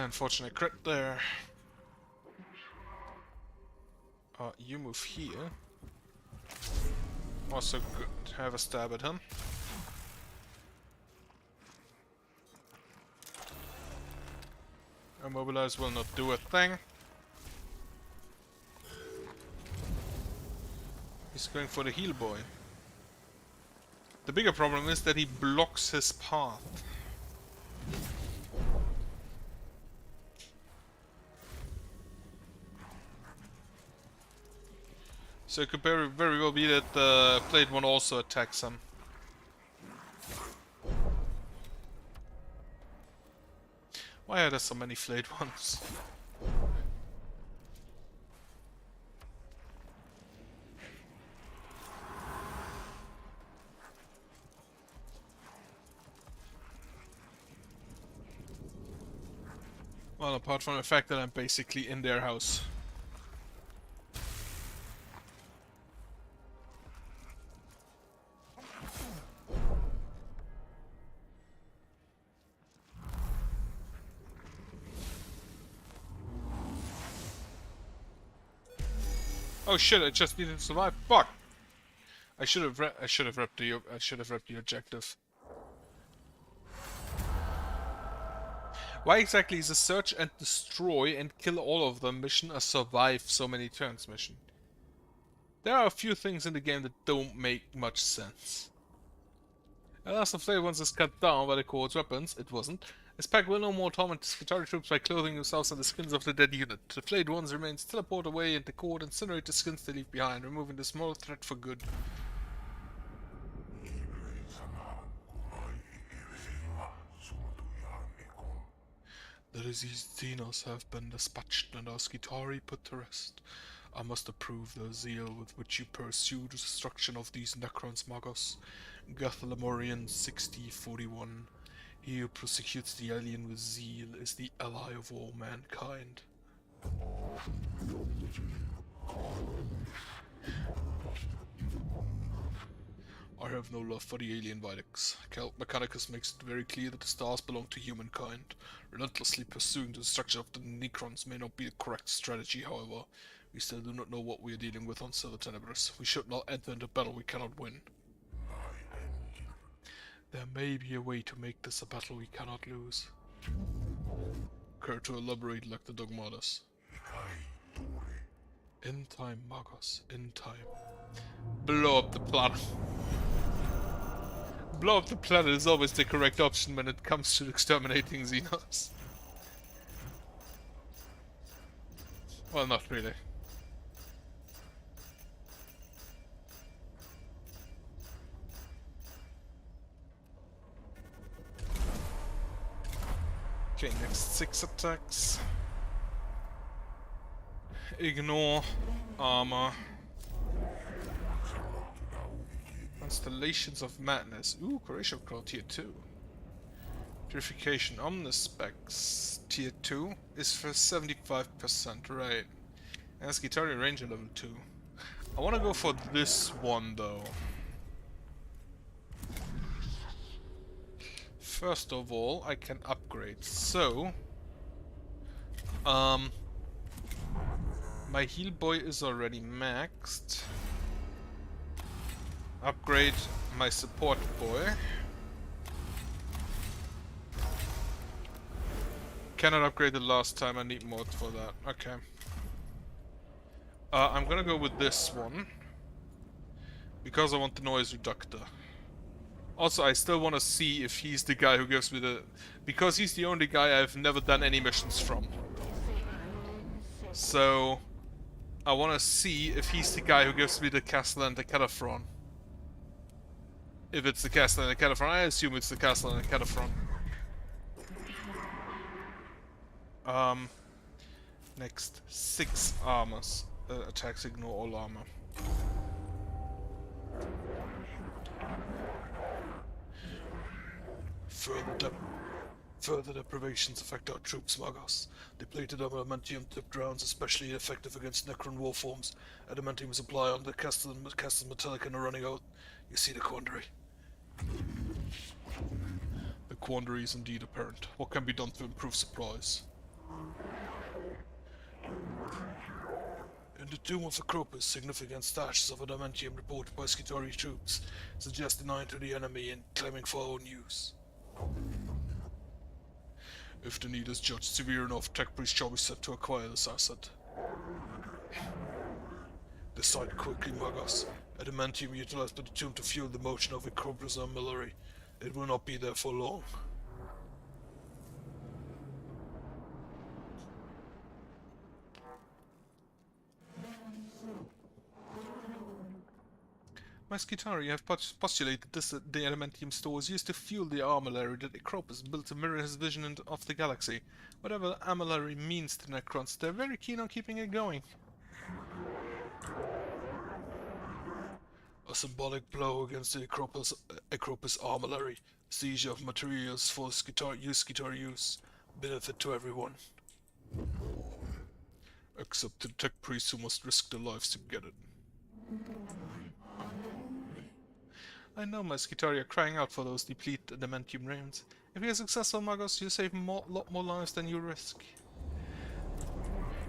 A: Unfortunate crit there. You move here. Also good. Have a stab at him. Immobilize will not do a thing. He's going for the heal boy. The bigger problem is that he blocks his path. So it could very well be that the played one also attacks him. Why are there so many flayed ones? Well, apart from the fact that I'm basically in their house. Oh shit! I just needed to survive. Fuck! I should have repped the objective. Why exactly is a search and destroy and kill all of them mission a survive so many turns mission? There are a few things in the game that don't make much sense. As the flame once is cut down by the core's weapons, it wasn't. This pack will no more torment Skitarii troops by clothing themselves in the skins of the dead unit. The flayed ones remains teleport away and the core incinerate the skins they leave behind, removing the small threat for good. The diseased Xenos have been dispatched and our Skitarii put to rest. I must approve the zeal with which you pursue the destruction of these Necrons, Magos. Gathalamorian 6041. He who prosecutes the alien with zeal is the ally of all mankind. I have no love for the alien Vitex. Mechanicus makes it very clear that the stars belong to humankind. Relentlessly pursuing the destruction of the Necrons may not be the correct strategy, however. We still do not know what we are dealing with on Silver Tenebris. We should not enter into battle we cannot win. There may be a way to make this a battle we cannot lose. Care to elaborate like the Dogmatas? In time, Magos, in time. Blow up the planet. Blow up the planet is always the correct option when it comes to exterminating Xenos. Well, not really. Okay, next 6 attacks. Ignore. Armor. Constellations of Madness. Ooh, Croatia Crow tier 2. Purification Omnispecs tier 2 is for 75%, right. And Skitarii Ranger level 2. I wanna go for this one though. First of all, I can upgrade. So, my heal boy is already maxed. Upgrade my support boy. Cannot upgrade it last time, I need more for that. Okay. I'm gonna go with this one. Because I want the noise reductor. Also, I still want to see if he's the guy who gives me the... Because he's the only guy I've never done any missions from. So... I want to see if he's the guy who gives me the Castle and the Cataphron. If it's the Castle and the Cataphron, I assume it's the Castle and the Cataphron. Next, 6 armors. Attacks ignore all armor. Further deprivations affect our troops, Magos. Depleted adamantium tipped rounds, especially effective against Necron warforms. Adamantium supply on the Castle Metallica are running out. You see the quandary. The quandary is indeed apparent. What can be done to improve supplies? In the tomb of Acropus, significant stashes of adamantium reported by Skitarii troops suggest denying to the enemy and claiming for our own use. If the need is judged severe enough, Tech Priest shall be set to acquire this asset. Decide quickly, Magos. Adamantium utilized by the tomb to fuel the motion of Acropus armillary. It will not be there for long. My Skitarii have postulated this the adamantium store is used to fuel the armillary that Acropus built to mirror his vision of the galaxy. Whatever armillary means to Necrons, they're very keen on keeping it going. A symbolic blow against the Acropus armillary. Seizure of materials for Skitarii use. Benefit to everyone. Except the tech priests who must risk their lives to get it. I know my Skitarii are crying out for those depleted adamantium rounds. If you're successful, Magos, you save lot more lives than you risk.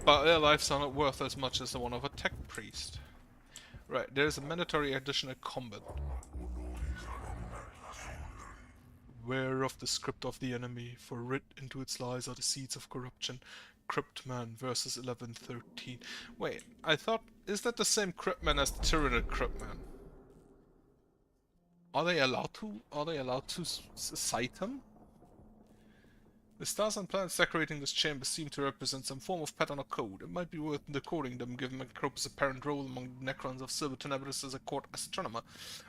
A: But their lives are not worth as much as the one of a tech priest. Right, there's a mandatory additional combat. Beware of the script of the enemy, for writ into its lies are the seeds of corruption. Cryptman versus 1113. Wait, I thought, is that the same Cryptman as the Tyranid Cryptman? Are they allowed to? Are they allowed to cite him? The stars and planets decorating this chamber seem to represent some form of pattern or code. It might be worth decoding them, given Mechanicus' apparent role among the Necrons of Silver Tenebris as a court astronomer.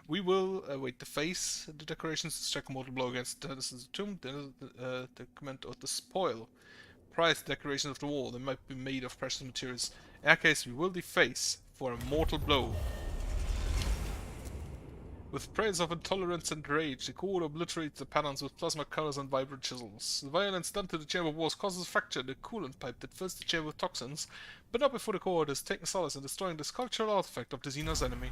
A: We will await the face, the decorations to strike a mortal blow against the denizens of the tomb, the comment of the spoil. Prize decorations of the wall, they might be made of precious materials. In that case, we will deface for a mortal blow. With praise of intolerance and rage, the core obliterates the patterns with plasma colors and vibrant chisels. The violence done to the chamber walls causes a fracture in the coolant pipe that fills the chamber with toxins, but not before the core has taken solace in destroying this cultural artifact of the Xenos enemy.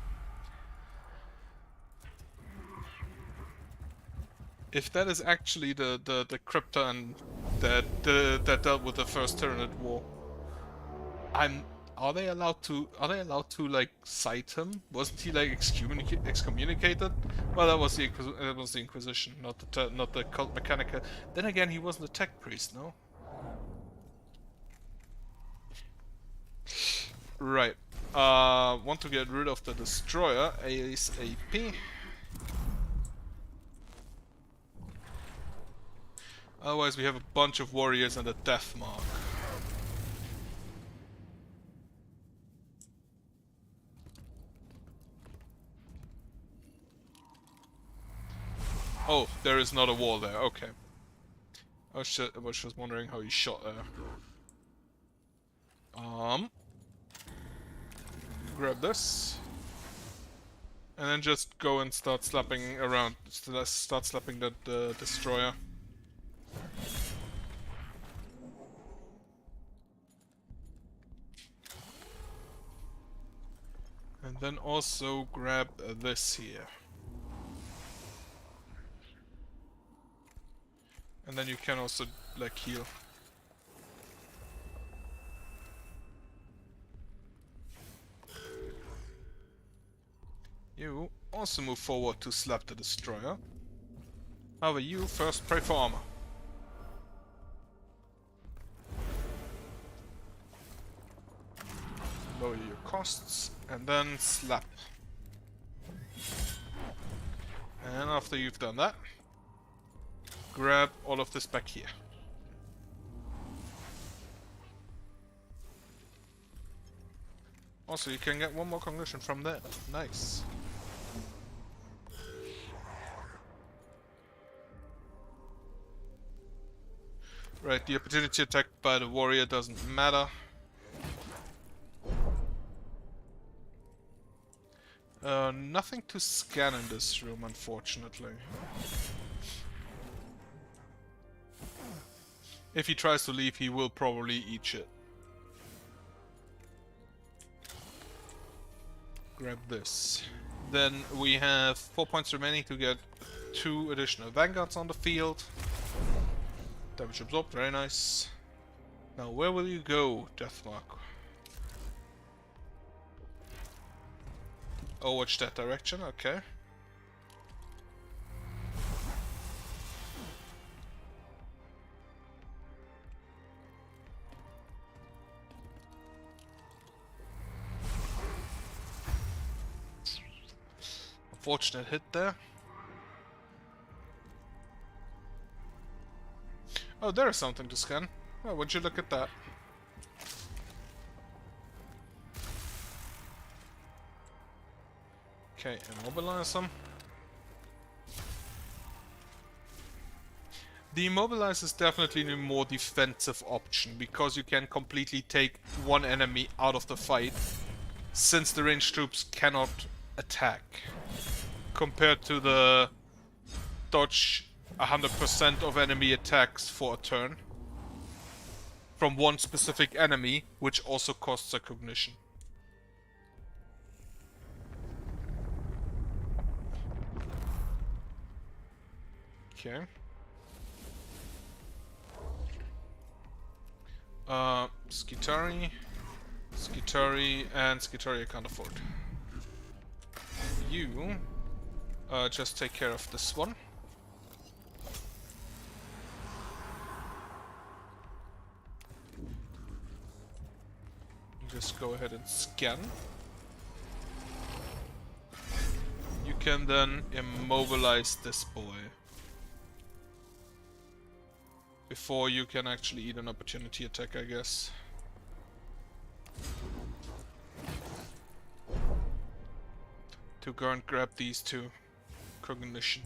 A: If that is actually the Krypton that dealt with the first Tyranid war, Are they allowed to like cite him? Wasn't he like excommunicated? Well, that was the Inquisition, not the cult Mechanica. Then again, he wasn't a tech priest, no? Right. Want to get rid of the destroyer ASAP. Otherwise, we have a bunch of warriors and a death mark. Oh, there is not a wall there, okay. I was just wondering how he shot there. Grab this. And then just go and start slapping around, start slapping the destroyer. And then also grab this here. And then you can also, like, heal. You also move forward to slap the destroyer. However, you first pray for armor. Lower your costs, and then slap. And after you've done that, grab all of this back here. Also, you can get one more cognition from there. Nice. Right, the opportunity attack by the warrior doesn't matter. Nothing to scan in this room, unfortunately. If he tries to leave, he will probably eat shit. Grab this. Then we have 4 points remaining to get 2 additional vanguards on the field. Damage absorbed, very nice. Now where will you go, Deathmark? Oh, watch that direction, okay. Unfortunate hit there. Oh, there is something to scan. Oh, would you look at that? Okay, immobilize them. The immobilize is definitely the more defensive option, because you can completely take one enemy out of the fight, since the ranged troops cannot attack. Compared to the dodge 100% of enemy attacks for a turn from one specific enemy, which also costs a cognition. Okay. Skitari, Skitari, and Skitari I can't afford. You, just take care of this one. Just go ahead and scan. You can then immobilize this boy before you can actually eat an opportunity attack, I guess. To go and grab these two. Cognition.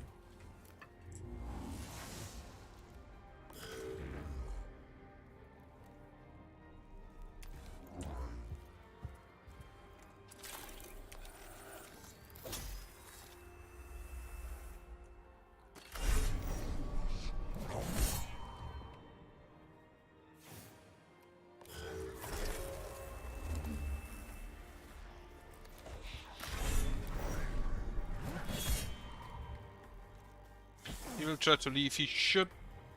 A: He will try to leave. He should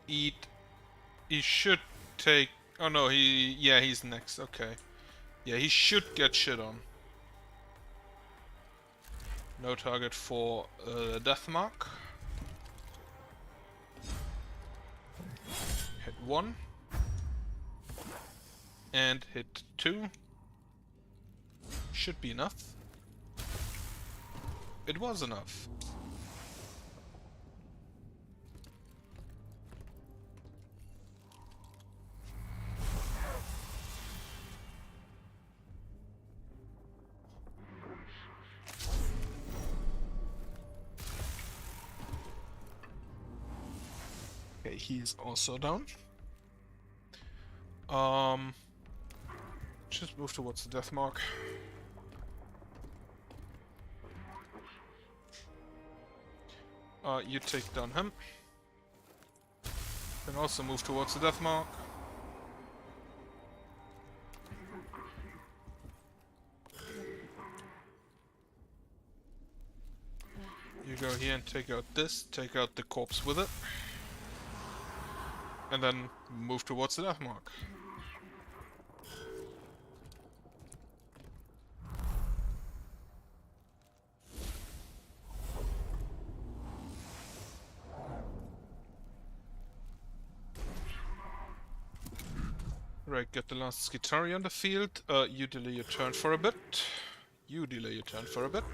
A: eat. He should take. Oh no, yeah, he's next. Okay. Yeah, he should get shit on. No target for death mark. Hit 1. And hit 2. Should be enough. It was enough. Okay, he's also down. Just move towards the death mark. You take down him. Then also move towards the death mark. You go here and take out this, take out the corpse with it. And then move towards the death mark. Right, get the last Skitari on the field. You delay your turn for a bit. You delay your turn for a bit.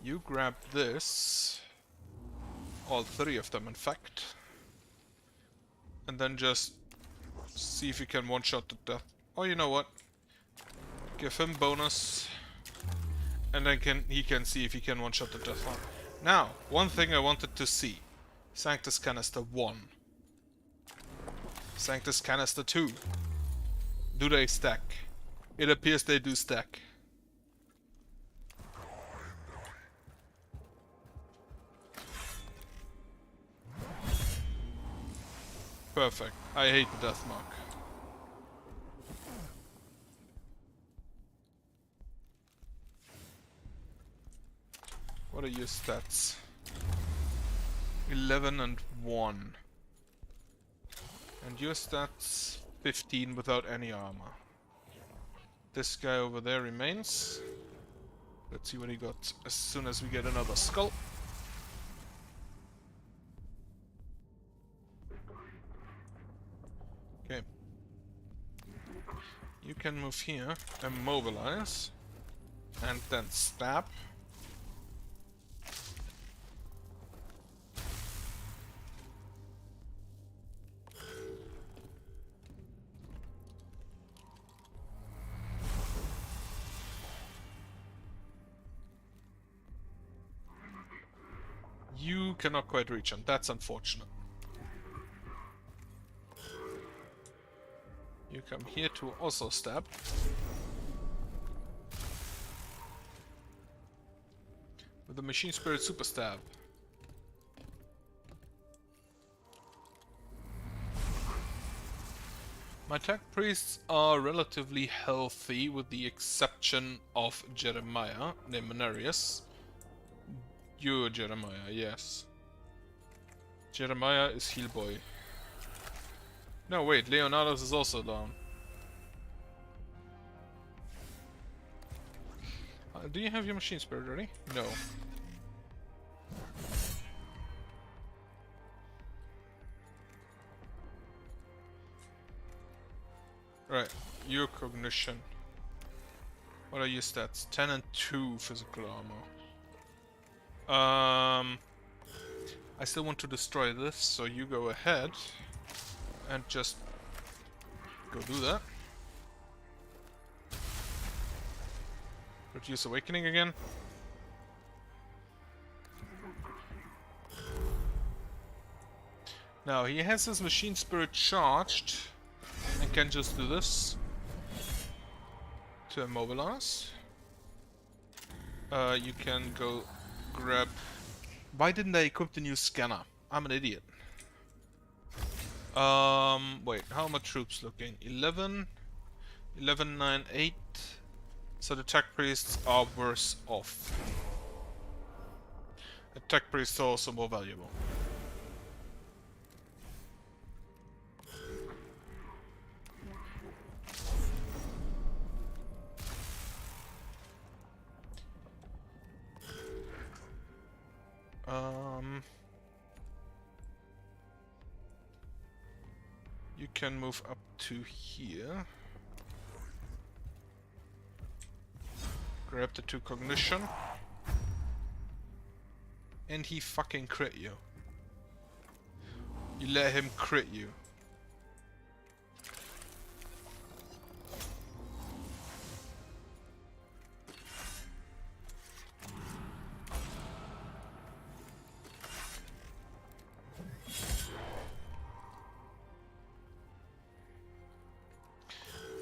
A: You grab this. All 3 of them, in fact. And then just see if you can one-shot the death. Oh, you know what? Give him bonus. And then he can see if he can one-shot the death mark. Now, one thing I wanted to see. Sanctus Canister 1. Sanctus Canister 2. Do they stack? It appears they do stack. Perfect. I hate the death mark. What are your stats? 11 and 1. And your stats 15 without any armor. This guy over there remains. Let's see what he got as soon as we get another skull. Okay. You can move here, immobilize, and then stab. You cannot quite reach him. That's unfortunate. You come here to also stab. With the Machine Spirit Super Stab. My tech priests are relatively healthy with the exception of Jeremiah, named Mechanicus. You're Jeremiah, yes. Jeremiah is heal boy. No, wait, Leonardo's is also down. Do you have your machine spirit ready? No. Right, your cognition. What are your stats? 10 and 2 physical armor. I still want to destroy this, so you go ahead and just go do that. Reduce awakening again. Now he has his machine spirit charged and can just do this to immobilize. You can go grab... Why didn't I equip the new scanner? I'm an idiot. Wait, how are my troops looking? 11, 11, 9, 8. So the tech priests are worse off. The tech priests are also more valuable. You can move up to here. Grab the 2 cognition. And he fucking crit you. You let him crit you.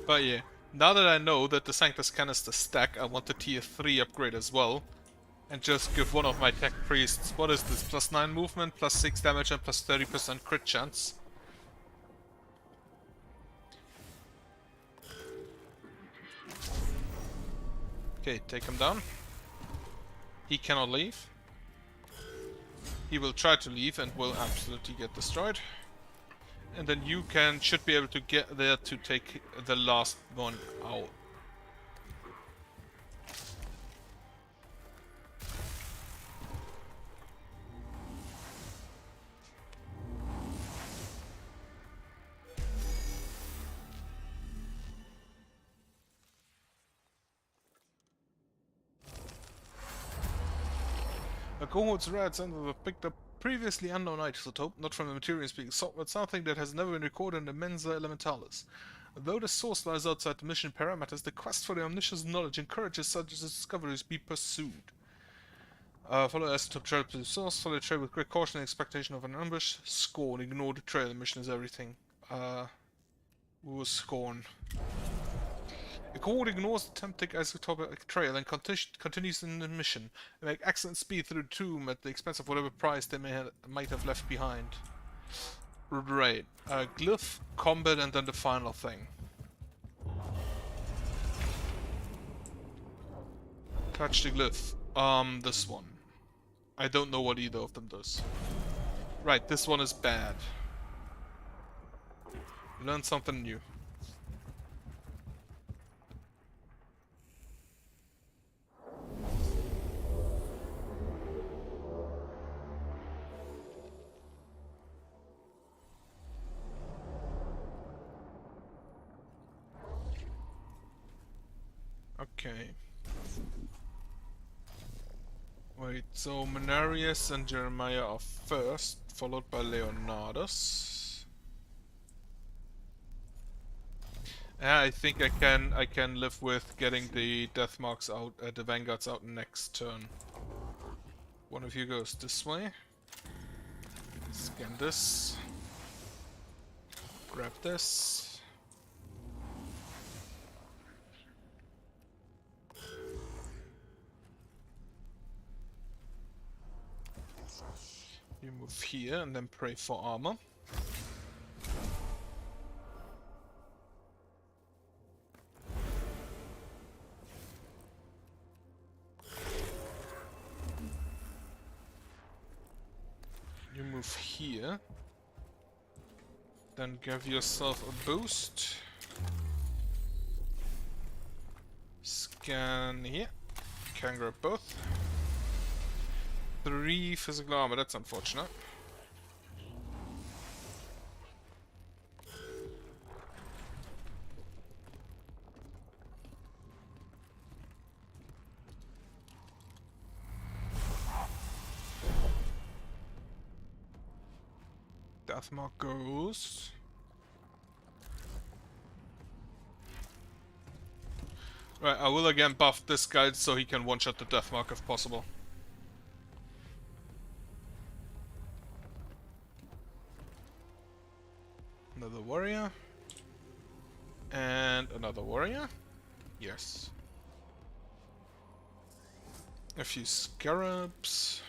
A: But yeah, now that I know that the Sanctus Canister stack, I want the tier 3 upgrade as well. And just give one of my tech priests, what is this, plus 9 movement, plus 6 damage and plus 30% crit chance. Okay, take him down. He cannot leave. He will try to leave and will absolutely get destroyed. And then you should be able to get there to take the last one out. A cohort's rats under the picked up previously unknown isotope, not from the materials being sought, but something that has never been recorded in the Mensa Elementalis. Though the source lies outside the mission parameters, the quest for the omniscience knowledge encourages such discoveries be pursued. Follow isotope trail to the source, follow the trail with great caution and expectation of an ambush. Scorn, ignore the trail, the mission is everything. Who was Scorn? The cohort ignores the tempting isotopic trail and continues in the mission. They make excellent speed through the tomb at the expense of whatever prize they might have left behind. Right. Glyph, combat, and then the final thing. Touch the glyph. This one. I don't know what either of them does. Right, this one is bad. Learn something new. Okay. Wait, so Menarius and Jeremiah are first, followed by Leonardus. Yeah, I think I can live with getting the death marks out, the vanguards out next turn. One of you goes this way. Scan this. Grab this. You move here and then pray for armor. You move here. Then give yourself a boost. Scan here. Can grab both. 3 physical armor, that's unfortunate. Deathmark goes. Right, I will again buff this guy so he can one-shot the Deathmark if possible. Another warrior. And another warrior. Yes. A few scarabs.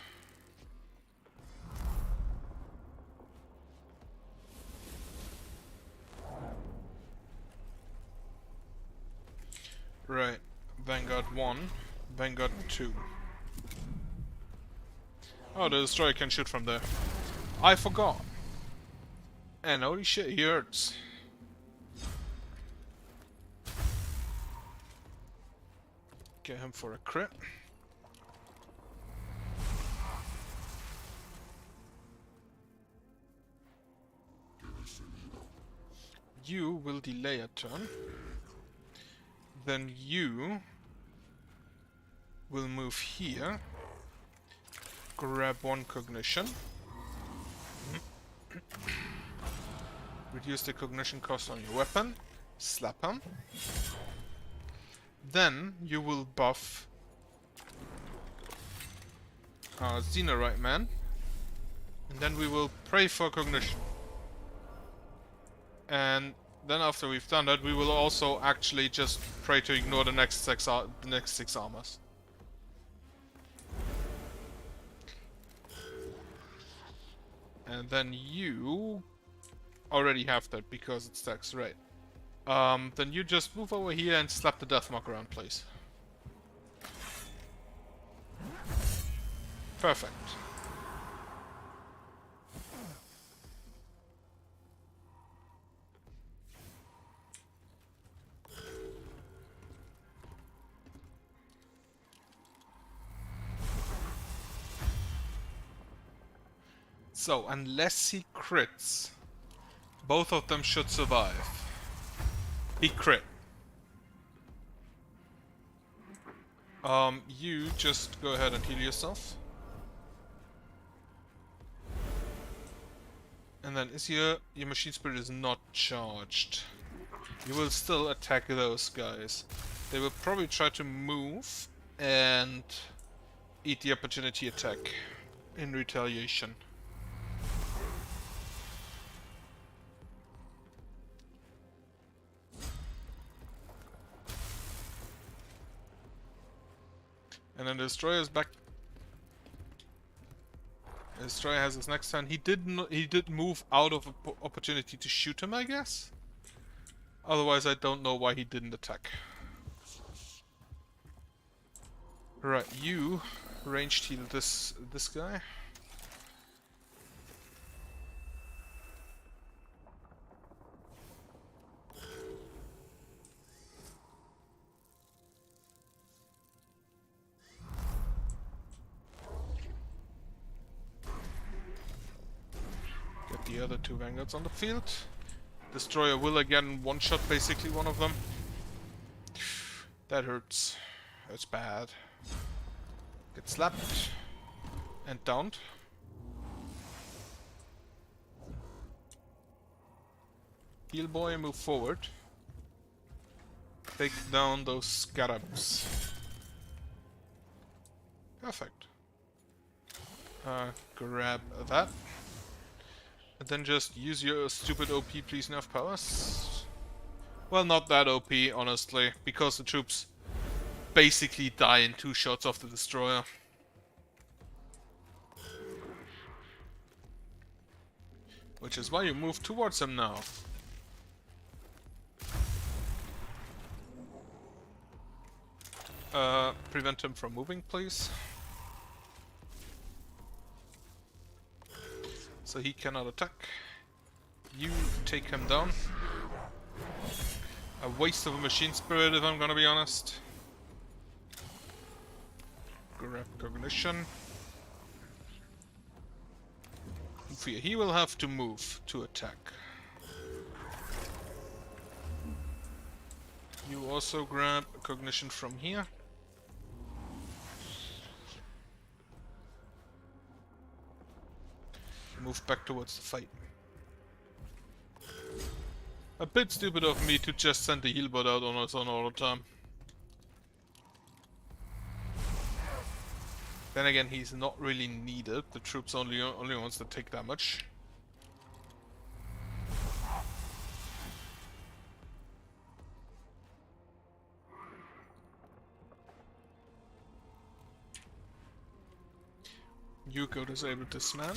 A: Right. Vanguard 1. Vanguard 2. Oh, the destroyer can shoot from there. I forgot. And holy shit, he hurts. Get him for a crit. You will delay a turn. Then you will move here. Grab 1 cognition. Reduce the cognition cost on your weapon. Slap him. Then you will buff Xenorite Man. And then we will pray for cognition. And then after we've done that, we will also actually just pray to ignore the next 6 armors. And then you already have that because it stacks, right? Then you just move over here and slap the Deathmark around, please. Perfect. So, unless he crits, both of them should survive. He crit. You just go ahead and heal yourself. And then is your machine spirit is not charged. You will still attack those guys. They will probably try to move and eat the opportunity attack in retaliation. And then the destroyer is back. The destroyer has his next turn. He did move out of opportunity to shoot him, I guess. Otherwise, I don't know why he didn't attack. Right, you ranged heal this guy. Get the other 2 vanguards on the field. Destroyer will again one-shot basically one of them. That hurts. That's bad. Get slapped. And downed. Heal boy, move forward. Take down those scarabs. Perfect. Grab that. And then just use your stupid OP please nerf powers. Well, not that OP, honestly, because the troops basically die in 2 shots of the destroyer. Which is why you move towards him now. Prevent him from moving, please. So he cannot attack. You take him down. A waste of a machine spirit, if I'm gonna be honest. Grab cognition. He will have to move to attack. You also grab cognition from here. Move back towards the fight. A bit stupid of me to just send the heal bot out on its own all the time. Then again, he's not really needed. The troops only ones that take damage. You go disable this man.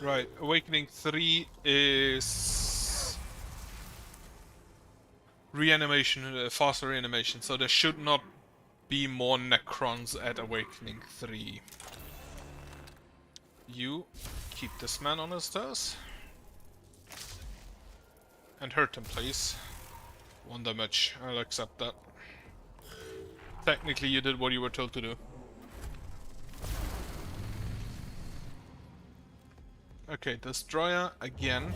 A: Right, Awakening 3 is reanimation, faster reanimation, so there should not be more Necrons at Awakening 3. You keep this man on his toes. And hurt him, please. 1 damage, I'll accept that. Technically you did what you were told to do. Okay, Destroyer again.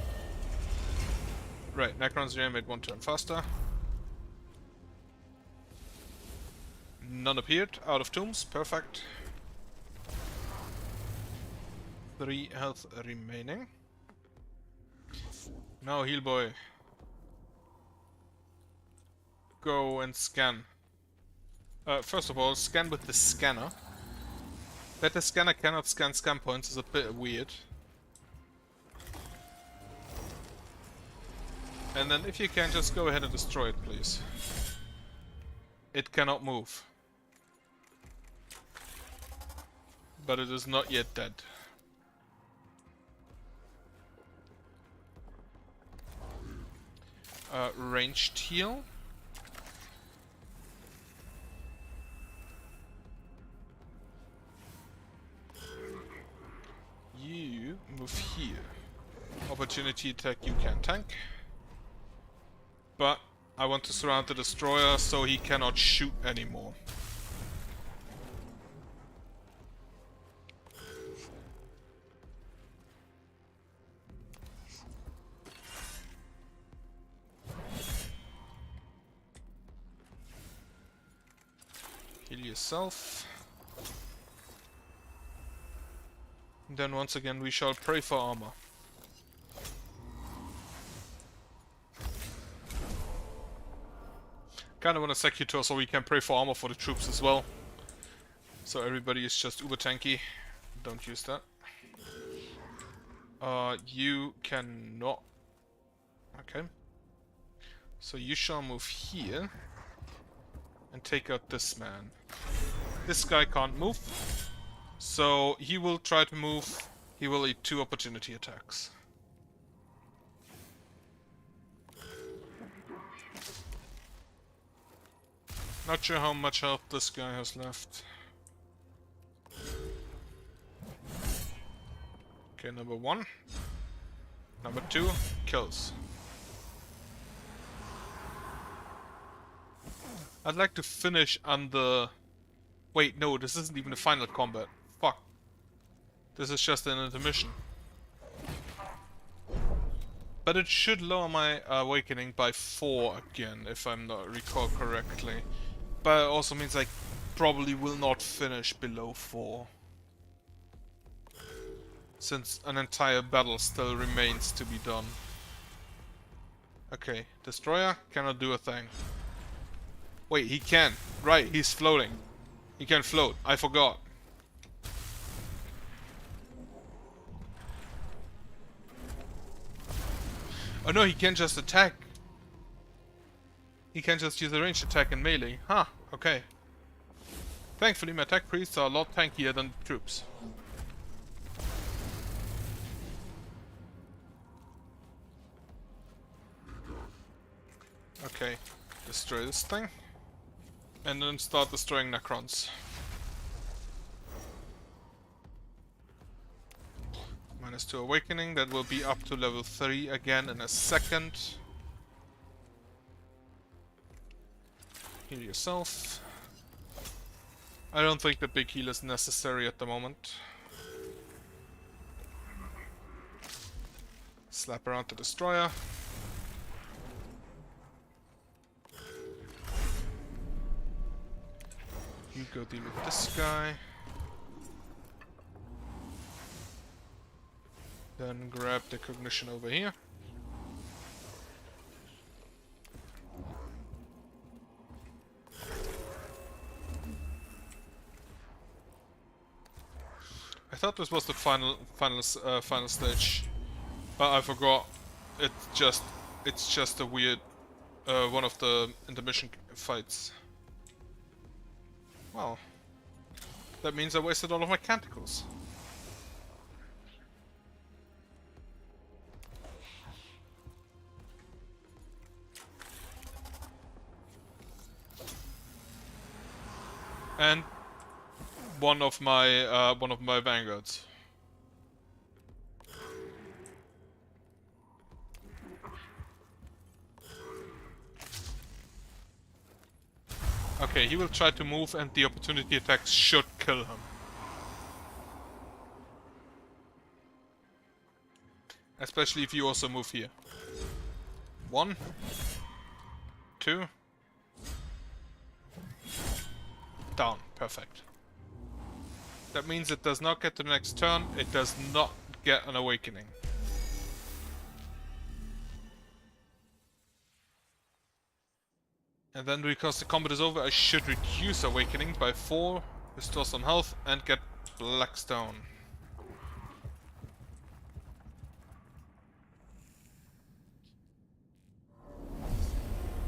A: Right, Necrons reanimate 1 turn faster. None appeared, out of tombs, perfect. 3 health remaining. Now heal boy. Go and scan. First of all, scan with the scanner. That the scanner cannot scan scan points is a bit weird. And then if you can, just go ahead and destroy it, please. It cannot move. But it is not yet dead. Ranged heal. You move here. Opportunity attack you can tank. But I want to surround the destroyer so he cannot shoot anymore. Heal yourself. And then once again we shall pray for armor. Kinda want a Secutor so we can pray for armor for the troops as well. So everybody is just uber tanky. Don't use that. You cannot... Okay. So you shall move here. And take out this man. This guy can't move. So he will try to move. He will eat 2 opportunity attacks. Not sure how much health this guy has left. Okay, number 1. Number 2, kills. I'd like to finish on the... Wait, no, this isn't even the final combat. Fuck. This is just an intermission. But it should lower my awakening by 4 again, if I'm not recall correctly. But it also means I probably will not finish below 4. Since an entire battle still remains to be done. Okay, Destroyer cannot do a thing. Wait, he can. Right, he's floating. He can float. I forgot. Oh no, he can just attack. He can just use a ranged attack and melee. Huh, okay. Thankfully, my attack priests are a lot tankier than the troops. Okay, destroy this thing. And then start destroying Necrons. -2 awakening, that will be up to level 3 again in a second. Heal yourself. I don't think the big heal is necessary at the moment. Slap around the destroyer. You go deal with this guy. Then grab the cognition over here. I thought this was the final stage, but I forgot. It's just a weird one of the intermission fights. Well, that means I wasted all of my canticles. And one of my vanguards. Okay, he will try to move and the opportunity attacks should kill him. Especially if you also move here. 1, 2. Down. Perfect. That means it does not get to the next turn, it does not get an awakening. And then because the combat is over, I should reduce awakening by 4, restore some health, and get Blackstone.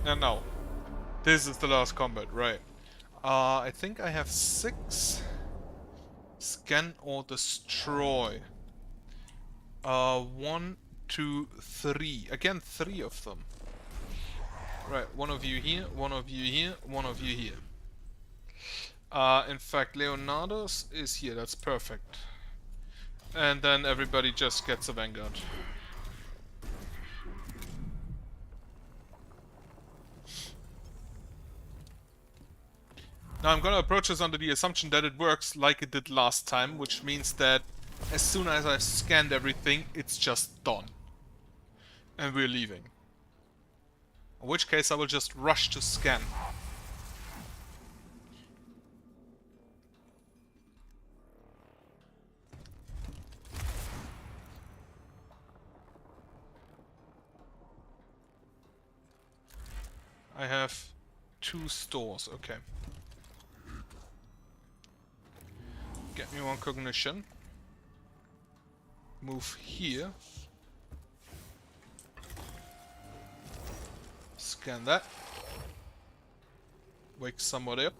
A: And now, this is the last combat, right? I think I have 6. Scan or destroy. 1, 2, 3. Again, 3 of them. Right, one of you here, one of you here, one of you here. In fact, Leonardo's is here, that's perfect. And then everybody just gets a vanguard. Now I'm gonna approach this under the assumption that it works like it did last time, which means that as soon as I've scanned everything, it's just done. And we're leaving. In which case I will just rush to scan. I have 2 stores, okay. Get me 1 cognition. Move here. Scan that. Wake somebody up.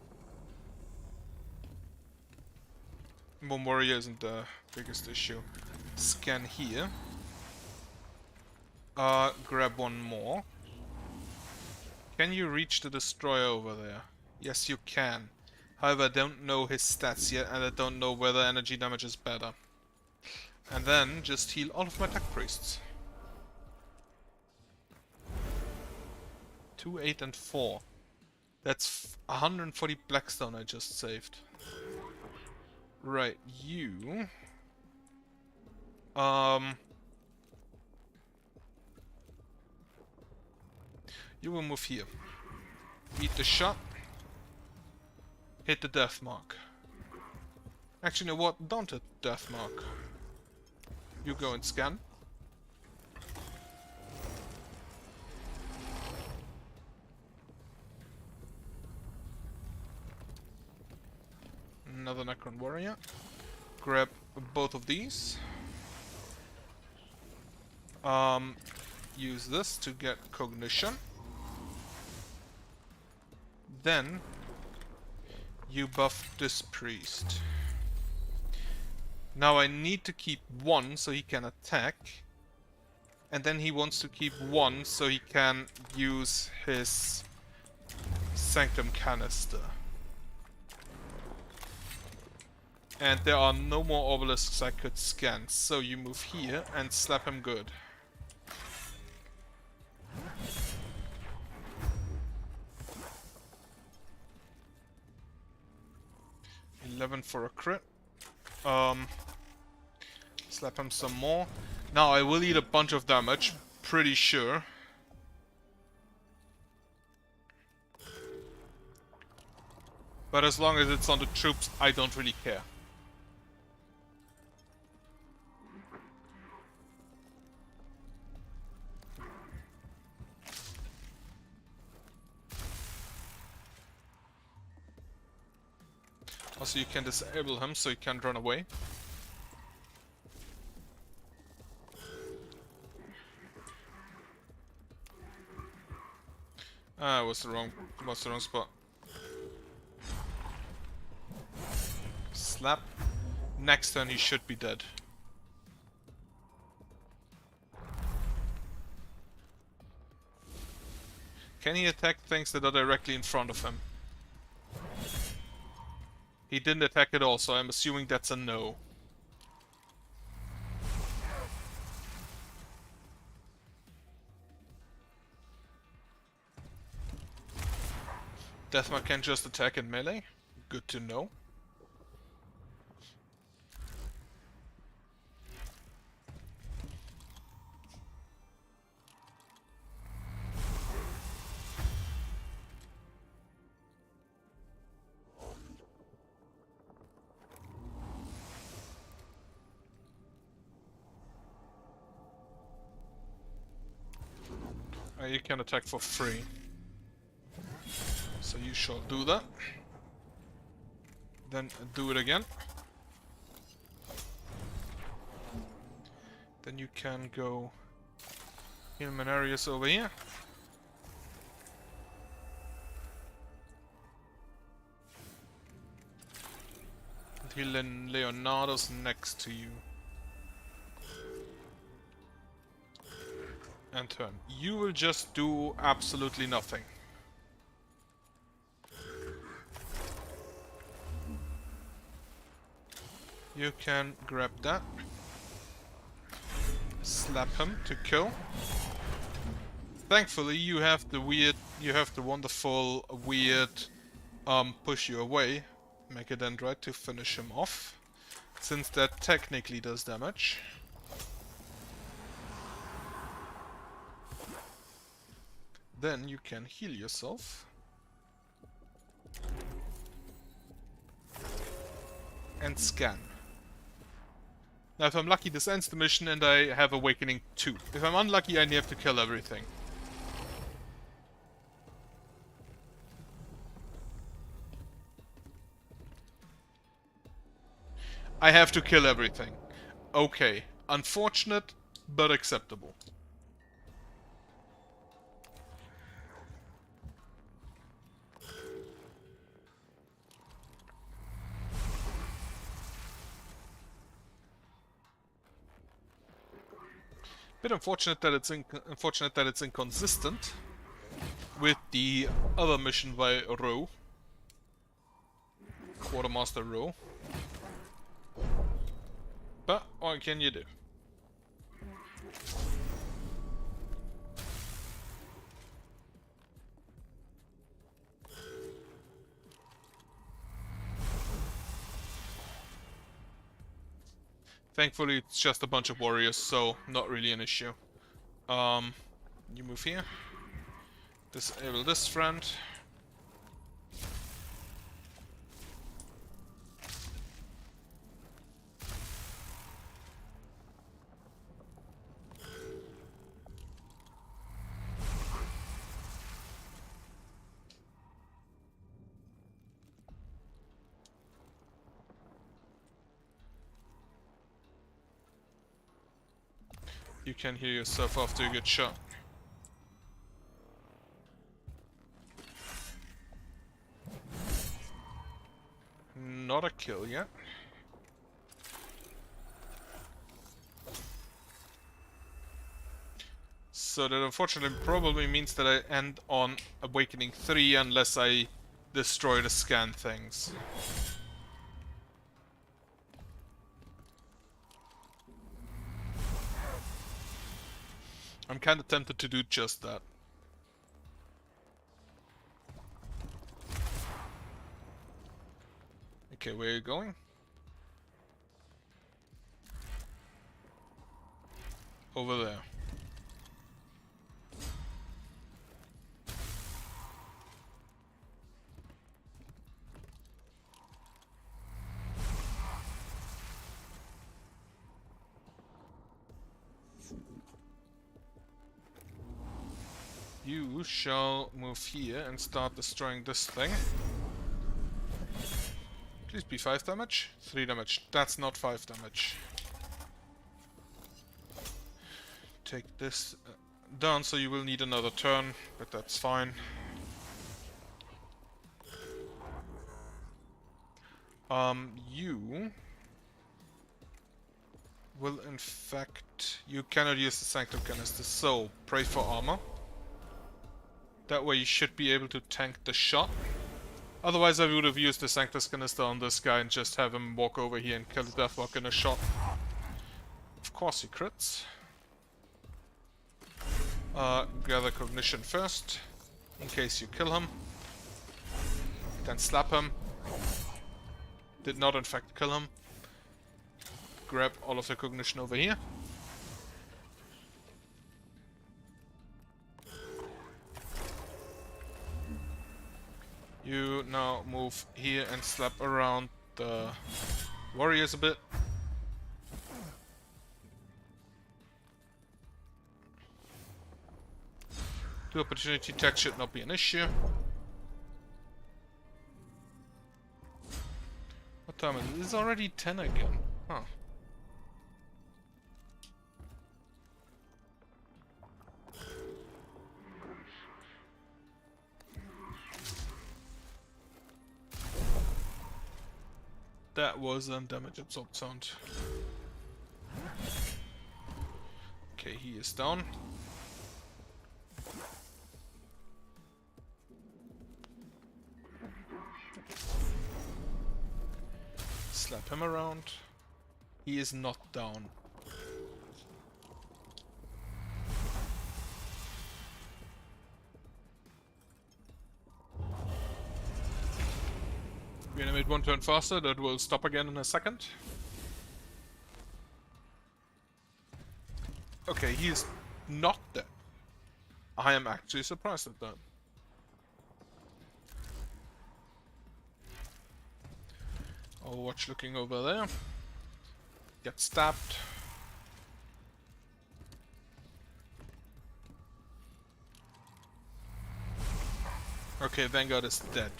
A: 1 warrior isn't the biggest issue. Scan here. Grab 1 more. Can you reach the destroyer over there? Yes, you can. However, I don't know his stats yet, and I don't know whether energy damage is better. And then just heal all of my tech priests. 2, 8, and 4. That's 140 Blackstone I just saved. Right, you... You will move here. Eat the shot. Hit the death mark. Actually, you know what? Don't hit death mark. You go and scan. Another Necron warrior. Grab both of these. Use this to get cognition. Then you buff this priest. Now I need to keep 1 so he can attack. And then he wants to keep 1 so he can use his Sanctum Canister. And there are no more obelisks I could scan, so you move here and slap him good. $11 for a crit. Slap him some more. Now I will eat a bunch of damage, pretty sure. But as long as it's on the troops, I don't really care. Also, you can disable him so he can't run away. Ah, was the wrong spot. Slap. Next turn he should be dead. Can he attack things that are directly in front of him? He didn't attack at all, so I'm assuming that's a no. Deathmark can just attack in melee. Good to know. You can attack for free. So you shall do that. Then do it again. Then you can go heal Mechanicus over here. And heal then Leonardo's next to you. And turn. You will just do absolutely nothing. You can grab that. Slap him to kill. Thankfully you have the wonderful weird push you away Mechadendrite to finish him off. Since that technically does damage. Then you can heal yourself. And scan. Now if I'm lucky this ends the mission and I have Awakening 2. If I'm unlucky I have to kill everything. I have to kill everything. Okay. Unfortunate, but acceptable. Bit unfortunate that it's inconsistent with the other mission by Rowe, Quartermaster Rowe. But what can you do? Thankfully, it's just a bunch of warriors, so not really an issue. You move here. Disable this friend. You can heal yourself after you get shot. Not a kill yet. So that unfortunately probably means that I end on Awakening 3 unless I destroy the scan things. I'm kinda tempted to do just that. Okay, where are you going? Over there. You shall move here and start destroying this thing. Please be 5 damage. 3 damage. That's not 5 damage. Take this down, so you will need another turn, but that's fine. You will in fact... You cannot use the Sanctum Canister, so pray for armor. That way you should be able to tank the shot. Otherwise I would have used the Sanctus Canister on this guy and just have him walk over here and kill the Deathwalk in a shot. Of course he crits. Gather Cognition first, in case you kill him. Then slap him. Did not in fact kill him. Grab all of the Cognition over here. You now move here and slap around the warriors a bit. Two opportunity attacks should not be an issue. What time is it? It's already 10 again. Huh. That was damage absorbed sound. Okay, he is down. Slap him around. He is not down. Reanimate 1 turn faster, that will stop again in a second. Okay, he is not dead. I am actually surprised at that. Overwatch looking over there. Get stabbed. Okay, Vanguard is dead.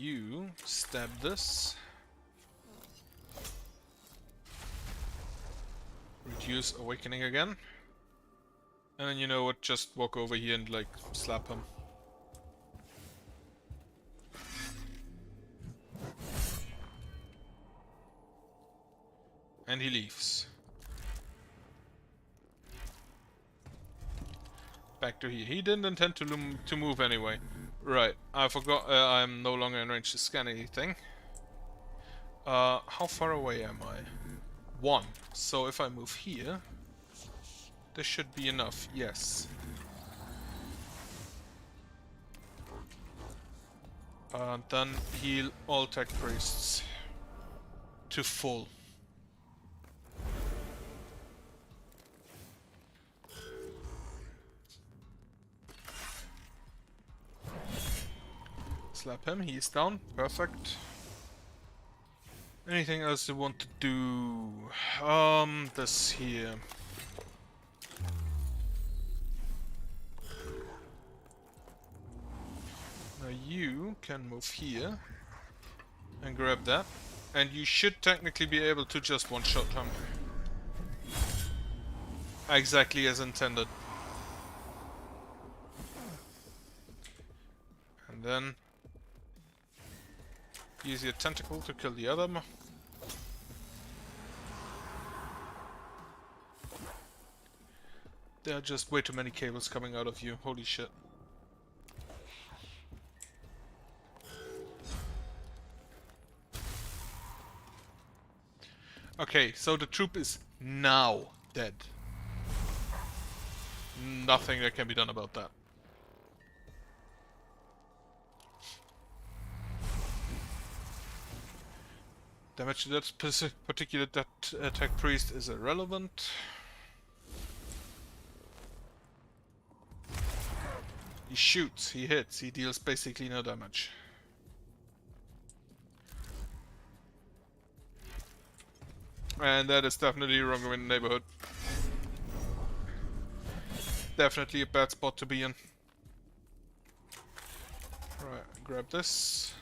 A: You stab this. Reduce Awakening again. And then you know what, just walk over here and like slap him. And he leaves. Back to here. He didn't intend to move anyway. Right, I forgot I'm no longer in range to scan anything. How far away am I? 1. So if I move here, this should be enough, yes. Then heal all tech priests to full. Slap him, he's down, perfect. Anything else you want to do? This here. Now you can move here and grab that, and you should technically be able to just one-shot him. Exactly as intended. And then use your tentacle to kill the other. There are just way too many cables coming out of you. Holy shit. Okay, so the troop is now dead. Nothing that can be done about that. Damage to that particular attack priest is irrelevant. He shoots, he hits, he deals basically no damage. And that is definitely wrong in the neighborhood. Definitely a bad spot to be in. Right, grab this.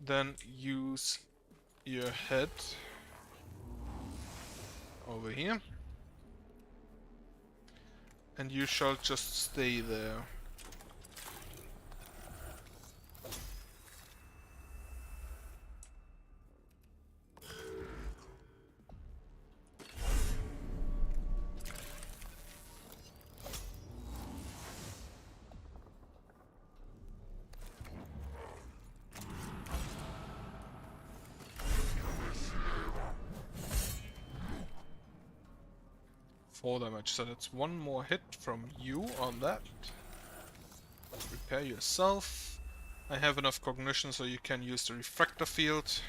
A: Then use your head over here. And you shall just stay there. Four damage, so that's one more hit from you on that. Repair yourself. I have enough cognition so you can use the refractor field.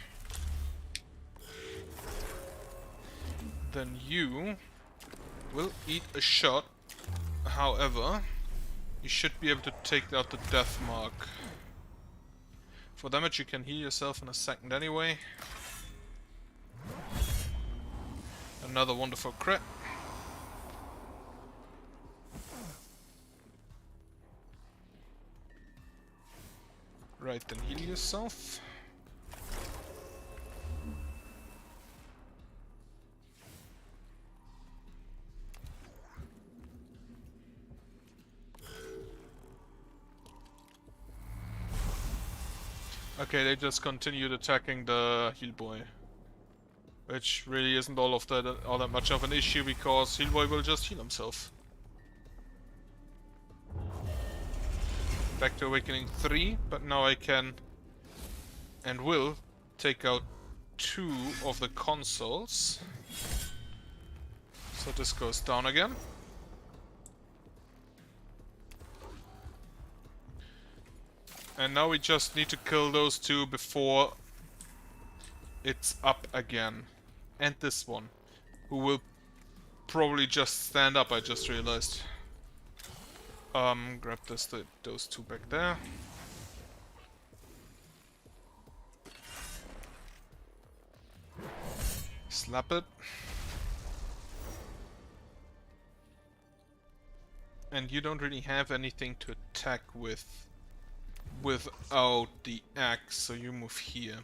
A: Then you will eat a shot. However, you should be able to take out the death mark. For damage you can heal yourself in a second anyway. Another wonderful crit. Right, then heal yourself. Okay, they just continued attacking the heal boy. Which really isn't all that much of an issue because heal boy will just heal himself. Back to Awakening 3, but now I can and will take out 2 of the consoles. So this goes down again. And now we just need to kill those 2 before it's up again. And this one, who will probably just stand up, I just realized. Grab those 2 back there. Slap it. And you don't really have anything to attack with without the axe, so you move here.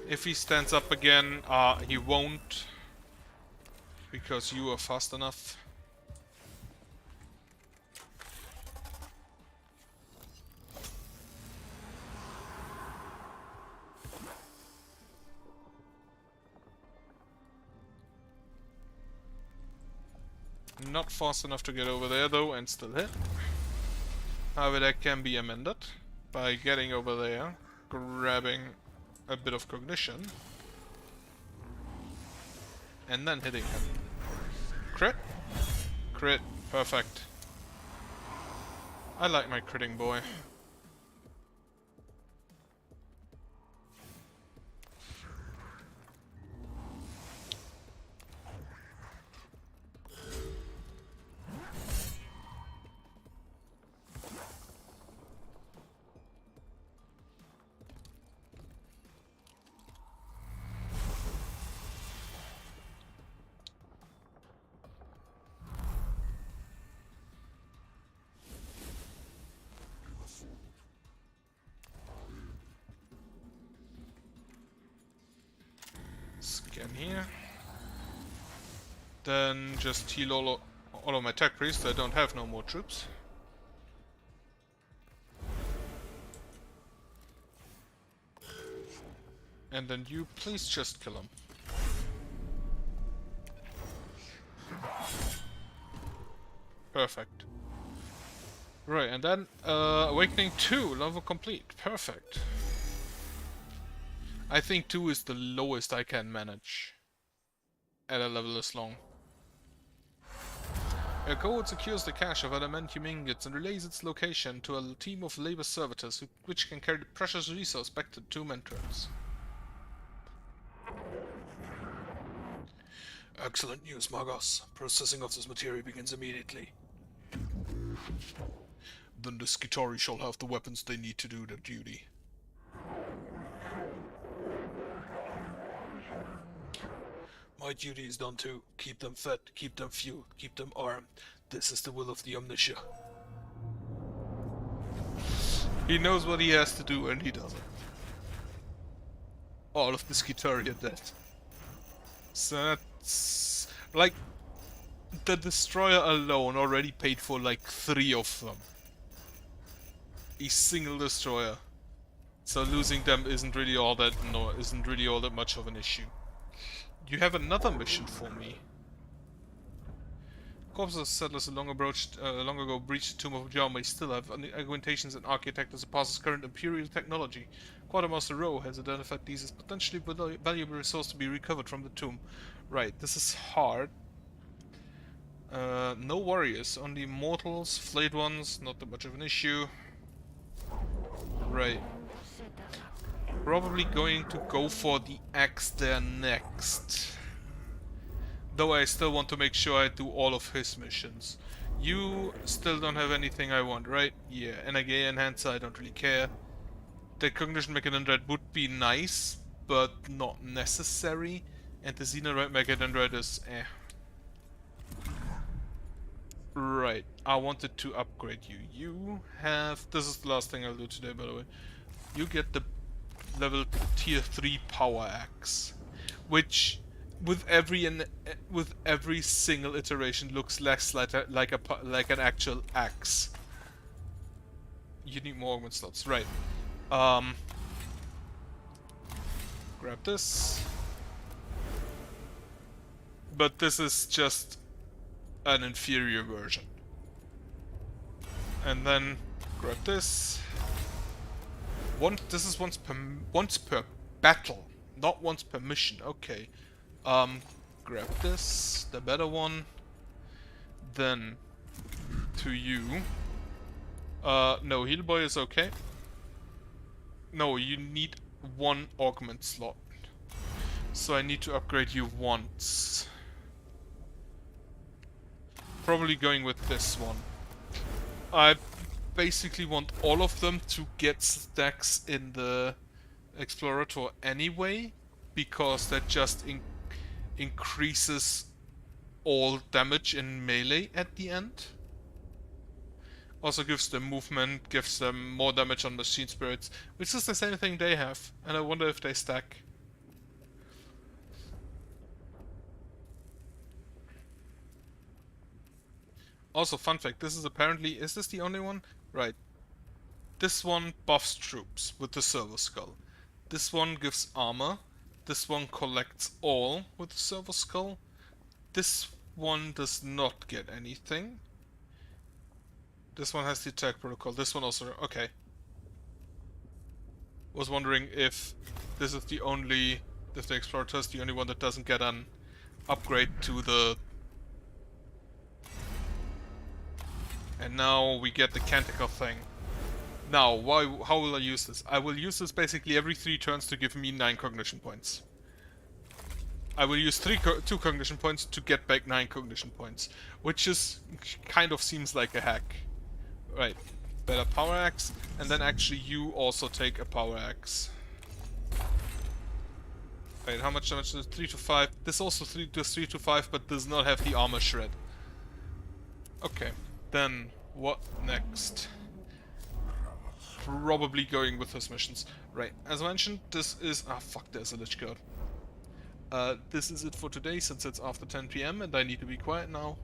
A: If he stands up again, he won't, because you are fast enough. Not fast enough to get over there though, and still hit. However, that can be amended by getting over there, grabbing a bit of cognition, and then hitting him. Crit? Crit. Perfect. I like my critting boy. Scan here. Then just heal all of my tech priests. I don't have no more troops. And then you please just kill him. Perfect. Right, and then Awakening 2, level complete. Perfect. I think 2 is the lowest I can manage at a level this long. A code secures the cache of adamantium ingots and relays its location to a team of labor servitors which can carry the precious resource back to the tomb entrance. Excellent news, Magos. Processing of this material begins immediately. Then the Skitarii shall have the weapons they need to do their duty. My duty is done too. Keep them fed, keep them fueled, keep them armed. This is the will of the Omniscia. He knows what he has to do and he does it. All of the Skitarii are dead. So that's... like... the Destroyer alone already paid for like 3 of them. A single Destroyer. So losing them isn't really all that much of an issue. You have another mission for me. Corpses of settlers long ago breached the tomb of Jaume still have augmentations and architect that surpasses current Imperial technology. Quartermaster Rowe has identified these as potentially valuable resource to be recovered from the tomb. Right, this is hard. No warriors, only mortals, flayed ones, not that much of an issue. Right. Probably going to go for the axe there next. Though I still want to make sure I do all of his missions. You still don't have anything I want, right? Yeah, Energy Enhancer, I don't really care. The Cognition Mechadendrite would be nice, but not necessary. And the Xenorite Mechadendrite is eh. Right, I wanted to upgrade you. You have... this is the last thing I'll do today, by the way. You get the level tier 3 power axe, which with every single iteration looks less like an actual axe. You need more augment slots, right? Grab this, but this is just an inferior version. And then grab this. This is once per battle, not once per mission. Okay. Grab this, the better one. Then to you. No, Heal Boy is okay. No, you need 1 augment slot. So I need to upgrade you once. Probably going with this one. I basically want all of them to get stacks in the Explorator anyway, because that just increases all damage in melee at the end. Also gives them movement, gives them more damage on machine spirits, which is the same thing they have, and I wonder if they stack. Also, fun fact, this is apparently... is this the only one? Right. This one buffs troops with the Servo Skull. This one gives armor. This one collects all with the Servo Skull. This one does not get anything. This one has the attack protocol. This one also... okay. Was wondering if this is the only... if the Explorator is the only one that doesn't get an upgrade to the... and now we get the Canticle thing. Now, how will I use this? I will use this basically every 3 turns to give me 9 cognition points. I will use 2 cognition points to get back 9 cognition points. Which is... kind of seems like a hack. Right. Better power axe, and then actually you also take a power axe. Wait, how much damage is it? 3 to 5. This also does 3 to 5, but does not have the armor shred. Okay. Then, what next? Probably going with his missions. Right, as mentioned, this is... ah, fuck, there's a Lich God. This is it for today, since it's after 10 PM, and I need to be quiet now.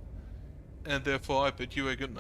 A: And therefore, I bid you a good night.